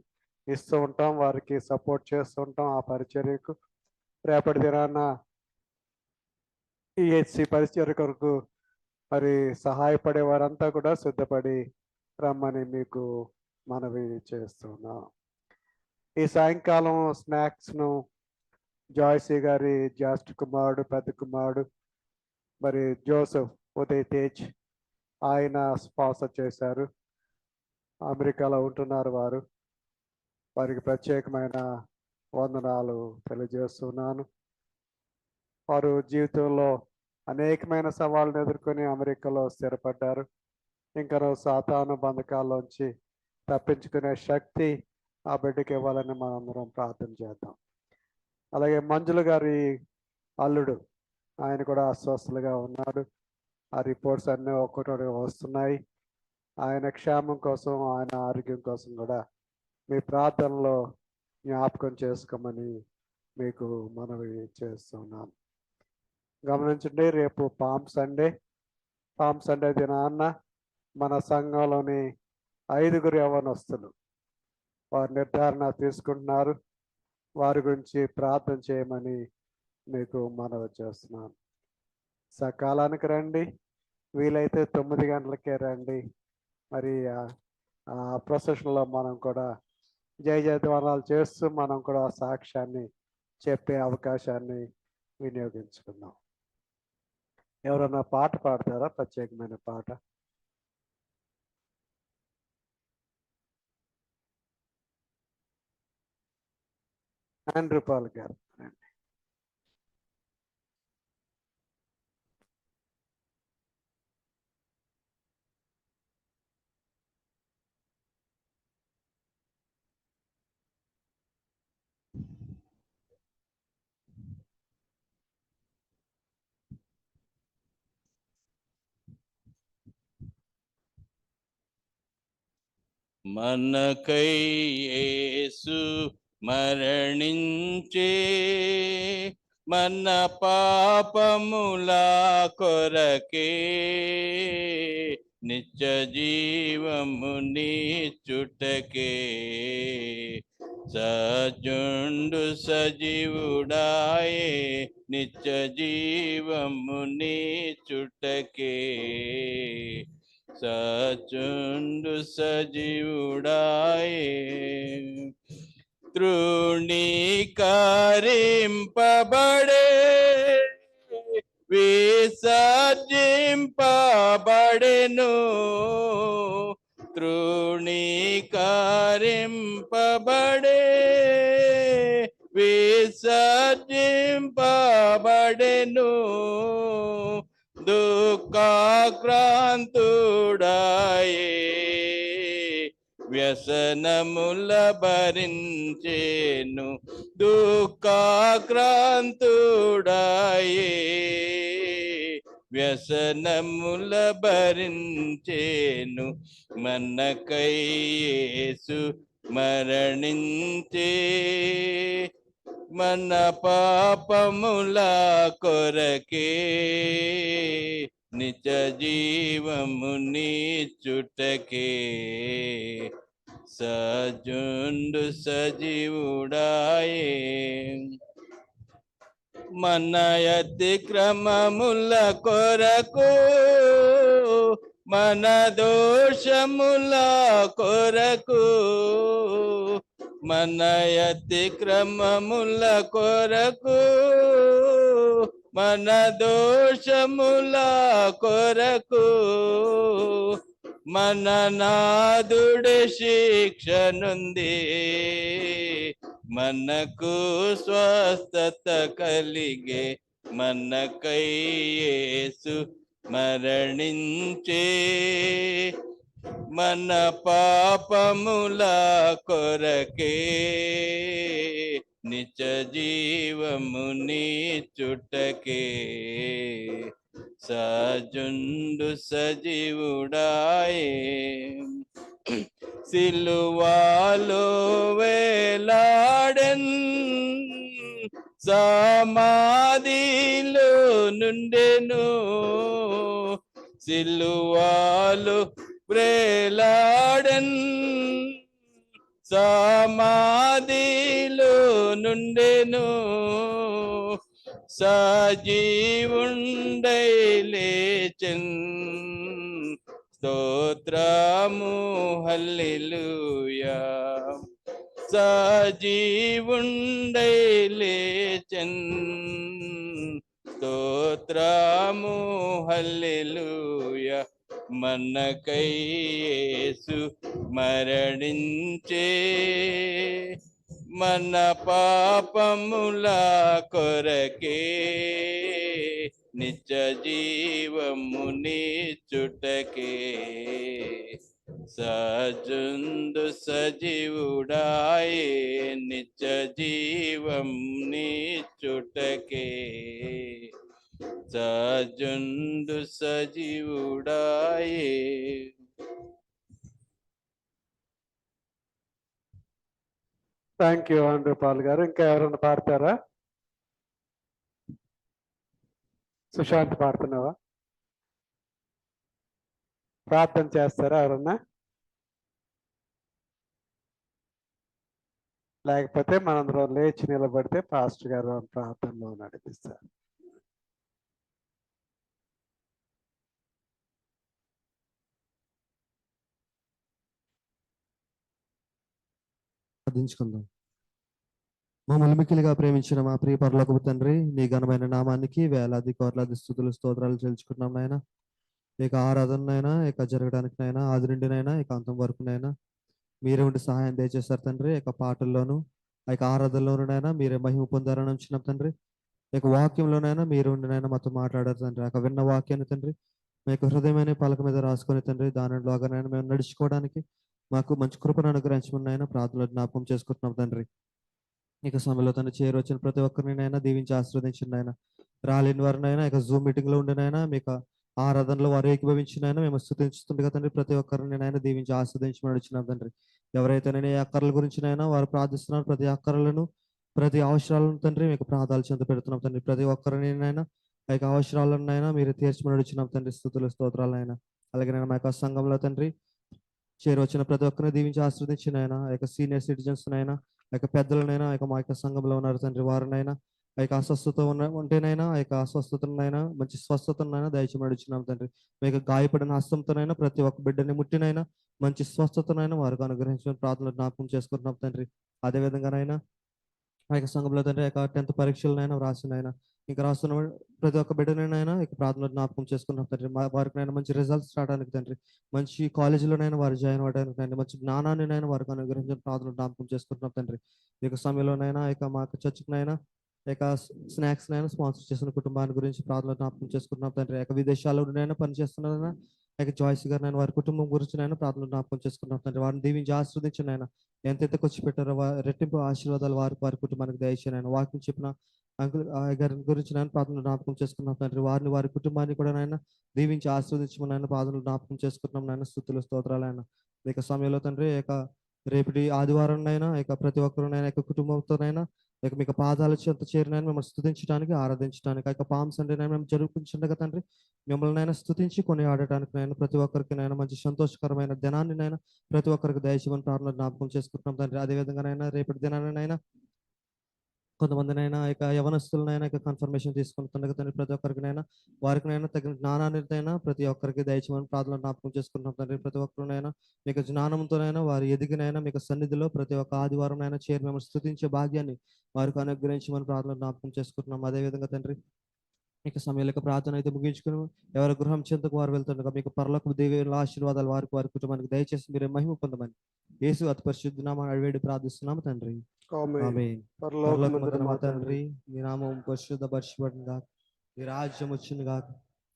ఇస్తూ ఉంటాం, వారికి సపోర్ట్ చేస్తూ ఉంటాం ఆ పరిచర్యకు. రేపటి దినాన్న ఈహెచ్సి పరిచర్య కొరకు మరి సహాయపడే వారంతా కూడా సిద్ధపడి రమ్మని మీకు మనవి చేస్తున్నాం. ఈ సాయంకాలం స్నాక్స్ను జాయ్సీ గారి జ్యేష్ఠ కుమారుడు, పెద్ద కుమారుడు మరి జోసెఫ్ ఉదయ్ తేజ్ ఆయన స్పాన్సర్ చేశారు. అమెరికాలో ఉంటున్నారు వారు. వారికి ప్రత్యేకమైన వందనాలు తెలియజేస్తున్నాను. వారు జీవితంలో అనేకమైన సవాళ్ళను ఎదుర్కొని అమెరికాలో స్థిరపడ్డారు. ఇంకా సాతాను బంధకాల్లోంచి తప్పించుకునే శక్తి ఆ బిడ్డకి ఇవ్వాలని మనందరం ప్రార్థన చేద్దాం. అలాగే మంజుల గారి అల్లుడు, ఆయన కూడా అస్వస్థలుగా ఉన్నాడు. ఆ రిపోర్ట్స్ అన్నీ ఒక్కొక్కటి వస్తున్నాయి. ఆయన క్షేమం కోసం, ఆయన ఆరోగ్యం కోసం కూడా మీ ప్రార్థనలో జ్ఞాపకం చేసుకోమని మీకు మనవి చేస్తున్నాను. గమనించండి, రేపు పామ్ సండే దినాన్న మన సంఘంలోని 5 యవ్వనస్తులు వారు నిర్ధారణ తీసుకుంటున్నారు. వారి గురించి ప్రార్థన చేయమని మీకు మనవి చేస్తున్నాను. సకాలానికి రండి, వీలైతే 9 గంటలకే రండి. మరి ఆ ప్రొసెషన్లో మనం కూడా జయజయధ్వానాలు చేస్తూ మనం కూడా సాక్ష్యాన్ని చెప్పే అవకాశాన్ని వినియోగించుకుందాం. ఎవరన్నా పాట పాడతారా? ప్రత్యేకమైన పాట. ఆండ్రూ పాల్ గారు. మనకై యేసు మరణించే, మన పాపముల కొరకే, నిత్య జీవముని చుటకే, సజుండు సజీవుడాయే, నిత్య జీవముని చుటకే, సచుండు సజీవుడాయే. తృణీకరింపబడే, విసర్జింపబడెను, తృణీకరింపబడే, విసర్జింపబడెను, దుఃఖాక్రాంతుడాయే, వ్యసనముల భరించేను, దుఃఖాక్రాంతుడాయే, వ్యసనముల భరించేను, మనకై యేసు మరణించే, మన పాపముల కొరకే, నిజ జీవము నీచుటకే సజుండు సజీవుడాయే మన అతిక్రమముల కొరకు మన దోషముల కొరకు మన అతిక్రమముల కొరకు మన దోషముల కొరకు మన నాదుడి శిక్ష నుండి మనకు స్వస్థత కలిగే మనకై యేసు మరణించే మన పాపముల కొరకే నిజ జీవము నీచుటకే సజుండు సజీవుడాయే సిలువాలో వేలాడెన్ సమాధిలో నుండెను సిలువాలో వేలాడెన్ సమాధిలో నుండెను సజీవుండై లేచెన్ స్తోత్రము హల్లెలూయా సజీవుండై లేచెన్ స్తోత్రము హల్లెలూయా మనకై యేసు మరణించే మన పాపముల కొరకే నిత్య జీవము నీచుటకే సజుందు సజీవుడాయే నిత్య జీవం నీచుటకే సజుందు సజీవుడాయే. థ్యాంక్ యూ ఆండ్రూ పాల్ గారు. ఇంకా ఎవరైనా పాడతారా? సుశాంత్ పాడుతున్నావా? ప్రార్థన చేస్తారా ఎవరన్నా? లేకపోతే మనందరం లేచి నిలబడితే పాస్టర్ గారు ప్రార్థనలో నడిపిస్తారు. ప్రార్థించుకుందాం. మమ్మల్ని మిక్కిలిగా ప్రేమించిన మా ప్రియ పరలోకపు తండ్రి, నీ ఘనమైన నామానికి వేలాది కోట్లాది స్తుతులు స్తోత్రాలు చెల్లించుకుంటున్నాం నాయన. ఇక ఆరాధనైనా ఇక జరగడానికినైనా ఆది నుండినైనా ఇక అంతం వరకునైనా మీరే ఉండి సహాయం దయచేస్తారు తండ్రి. ఇక పాటల్లోనూ ఇక ఆరాధనలోనైనా మీరే మహిమ పొందారని ఉంచున్నాం తండ్రి. ఇక వాక్యంలోనైనా మీరు ఉండినైనా మాతో మాట్లాడారు తండ్రి. ఇక విన్న వాక్యాన్ని తండ్రి మీకు హృదయమైన పలక మీద రాసుకొని తండ్రి దానిలోగానైనా మేము నడుచుకోవడానికి మాకు మంచి కృపను అనుగ్రహించమని ప్రార్థనలో జ్ఞాపకం చేసుకుంటున్నాం తండ్రి. ఇక సమయంలో తను చేరొచ్చిన ప్రతి ఒక్కరినైనా దీవించి ఆశీర్వదించిన ఆయన, రాలేని వారినైనా ఇక జూమ్ మీటింగ్ లో ఉండినైనా మీకు ఆరాధనలో వారు ఏకీభవించినైనా మేము స్తుతించుతుండగా తండ్రి ప్రతి ఒక్కరినైనా దీవించి ఆస్వాదించమని వచ్చినాం తండ్రి. ఎవరైతే ఏ అక్కర్ల గురించినైనా వారు ప్రార్థిస్తున్నారు, ప్రతి అక్కర్లను ప్రతి అవసరాలను తండ్రి మీకు ప్రార్థనలు చెంత పెడుతున్నాం తండ్రి. ప్రతి ఒక్కరినైనా ఆ యొక్క అవసరాలనైనా మీరు తీర్చమని వచ్చినాం తండ్రి. స్తుతులు స్తోత్రాలైనా అలాగే నేను మా యొక్క సంఘంలో తండ్రి చేరవచ్చిన ప్రతి ఒక్కరిని దీవించి ఆస్వాదించిన ఆయన, ఆ యొక్క సీనియర్ సిటిజన్స్ నైనా ఆ యొక్క పెద్దలనైనా ఆ యొక్క మా యొక్క సంఘంలో ఉన్నారు తండ్రి. వారినైనా ఆ యొక్క అస్వస్థత ఉంటేనైనా ఆ యొక్క అస్వస్థతనైనా మంచి స్వస్థతనైనా దయచేయమని వచ్చినాం తండ్రి. మీకు గాయపడిన హస్తంతోనైనా ప్రతి ఒక్క బిడ్డని ముట్టినైనా మంచి స్వస్థతనైనా వారికి అనుగ్రహించమని ప్రార్థనలు జ్ఞాపకం చేసుకుంటున్నాం తండ్రి. అదేవిధంగానైనా ఆ యొక్క సంఘంలో తండ్రి ఆ యొక్క 10th పరీక్షలనైనా రాసినైనా ఇంకా రాస్తున్న ప్రతి ఒక్క బిడ్డనైనా ఇక ప్రార్థనలు జ్ఞాపకం చేసుకుంటున్నాం తండ్రి. వారికైనా మంచి రిజల్ట్స్ రావడానికి తండ్రి, మంచి కాలేజీలోనైనా వారు జాయిన్ అవ్వడానికి తండ్రి, మంచి జ్ఞానాన్నినైనా వారికి అనుగ్రహించిన ప్రార్థనలు జ్ఞాపకం చేసుకుంటున్నాం తండ్రి. ఈ యొక్క సమయంలోనైనా ఇక మా చర్చికినైనా ఇక స్నాక్స్ నైనా స్పాన్సర్ చేసిన కుటుంబాన్ని గురించి ప్రార్థనలు జ్ఞాపకం చేసుకుంటున్నాం తండ్రి. ఇక విదేశాల్లోనైనా పనిచేస్తున్నారైనా ఇక జాయిస్ గారు నేను వారి కుటుంబం గురించి నైనా ప్రార్థనలు జ్ఞాపకం చేసుకుంటున్నాం తండ్రి. వారిని దీవించి ఆశీర్వదించిన ఆయన ఎంతైతే ఖర్చు పెట్టారో రెట్టింపు ఆశీర్వాదాలు వారి కుటుంబానికి దయచేయను ఆయన. వాక్యం చెప్పిన అంకుల్ గారి గురించి నేను ప్రార్థనలు జ్ఞాపకం చేసుకున్నాం తండ్రి. వారిని వారి కుటుంబాన్ని కూడా నాయన దీవించి ఆశీర్వదించమని ఆయన ప్రార్థనలు జ్ఞాపకం చేసుకుంటున్నాం నాయన. స్తుతులు స్తోత్రాలైనా ఇక సమయంలో తండ్రి ఇక రేపటి ఆదివారం నైనా ఇక ప్రతి ఒక్కరునైనా ఇక కుటుంబంతోనైనా ఇక మీకు పాదాల చెంత చేరినైనా మిమ్మల్ని స్తుతించడానికి ఆరాధించడానికి ఆ యొక్క పామ్స్ అంటే మేము జరుపుకుంటుండగా తండ్రి మిమ్మల్ని నైనా స్తుతించి కొని ఆడటానికి నైనా ప్రతి ఒక్కరికి నైనా మంచి సంతోషకరమైన దినాన్ని నైనా ప్రతి ఒక్కరికి దయచేయమని ప్రార్థన జ్ఞాపకం చేసుకుంటున్నాం తండ్రి. అదేవిధంగానైనా రేపటి దినాన్నైనా కొంతమందినైనా ఇక యవనస్తులనైనా ఇక కన్ఫర్మేషన్ తీసుకుంటుండగా తండ్రి ప్రతి ఒక్కరికినైనా వారికినైనా తగిన జ్ఞానాన్నినైనా ప్రతి ఒక్కరికి దయచేయమని ప్రార్థన జ్ఞాపకం చేసుకుంటున్నాం తండ్రి. ప్రతి ఒక్కరినైనా మీకు జ్ఞానంతోనైనా వారి ఎదిగినైనా మీకు సన్నిధిలో ప్రతి ఒక్క ఆదివారం అయినా చేరి మేము స్తుతించే భాగ్యాన్ని వారికి అనుగ్రహించమని ప్రార్థన జ్ఞాపకం చేసుకుంటున్నాం. అదేవిధంగా తండ్రి ఇక సమయాలకు ప్రార్థన అయితే ముగించుకుని ఎవరి గృహం చెంతకు వారు వెళ్తుండగా మీకు పరలోక దేవుల ఆశీర్వాదాలు వారికి వారి కుటుంబానికి దయచేసి మీరే మహిమ పొందమని యేసు అతి పరిశుద్ధ నామమున అడివేడి ప్రార్థిస్తున్నాము తండ్రి. ఆమేన్. ఆమేన్. పరలోకమందున్న మా మా తండ్రి నీ నామం పరిశుద్ధపరచబడును గాక, నీ రాజ్యం వచ్చును గాక,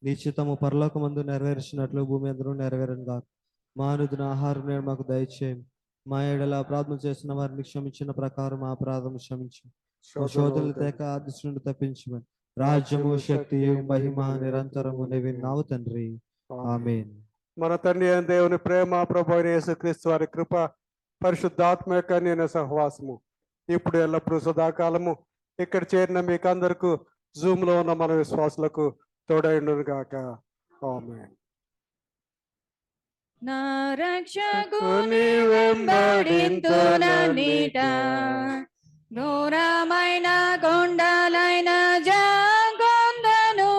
నీ చిత్తము పరలోకమందు నెరవేర్చినట్లు భూమి అందరూ నెరవేరును గాక. మా అనుదిన ఆహారం నేడు మాకు దయచేయం. మా ఏడల అపరాధం చేసిన వారిని క్షమించిన ప్రకారం మా అపరాధం క్షమించు. శోధనలు తేక ఆదిశ నుండి తప్పించమని రాజ్యము శక్తియు మహిమ నిరంతరము నీవిన్నావు తండ్రి. ఆమేన్. మన తండ్రి అయిన దేవుని ప్రేమ, ప్రభు అయిన యేసుక్రీస్తు వారి కృప, పరిశుద్ధాత్మ యొక్క అన్యోన్య సహవాసము ఇప్పుడు ఎల్లప్పుడూ సదాకాలము ఇక్కడ చేరిన మీకు అందరికీ జూమ్ లో ఉన్న మన విశ్వాసులకు తోడైండును గాక. ఆమేన్. నా రక్షకుని వెంబడింతునన్నిట ఘోరమైన కొండలైన జాగొందను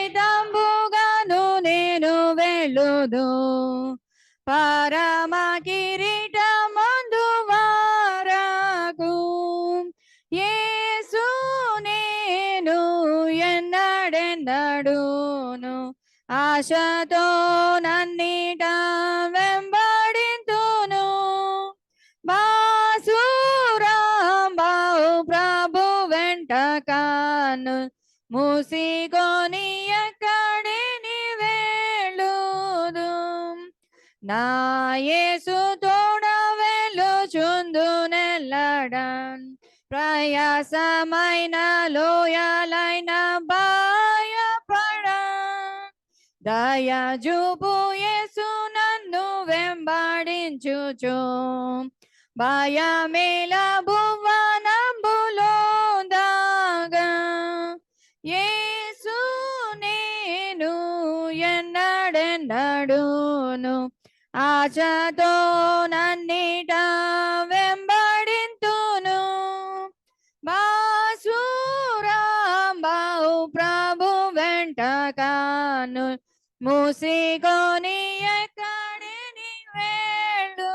సురక్షితంబుగాను నేను వెళ్ళుదు పరమ కిరీటమందు వారకు యేసు నేను ఎన్నడెన్నడును ఆశతో నన్నిట వెంబడింతును బాసురాంబావు ప్రభు వెంట కాను మూసికొని ఎక్కడిని వెళ్ళుదు నా యేసు తోడ వెళ్ళుచుందునెల్లడన్ ప్రయాసమైన లోయలైన భయపడన్ దయజూపు యేసు నన్ను వెంబడించుచు భయమేల భువనంబులో దాగా యేసు నేను ఎన్నడెన్నడును ఆశతో నన్నిట వెంబడింతును బాసురాంబావు ప్రభు వెంట కాను మూసికొని ఎక్కడిని వెళ్ళుదు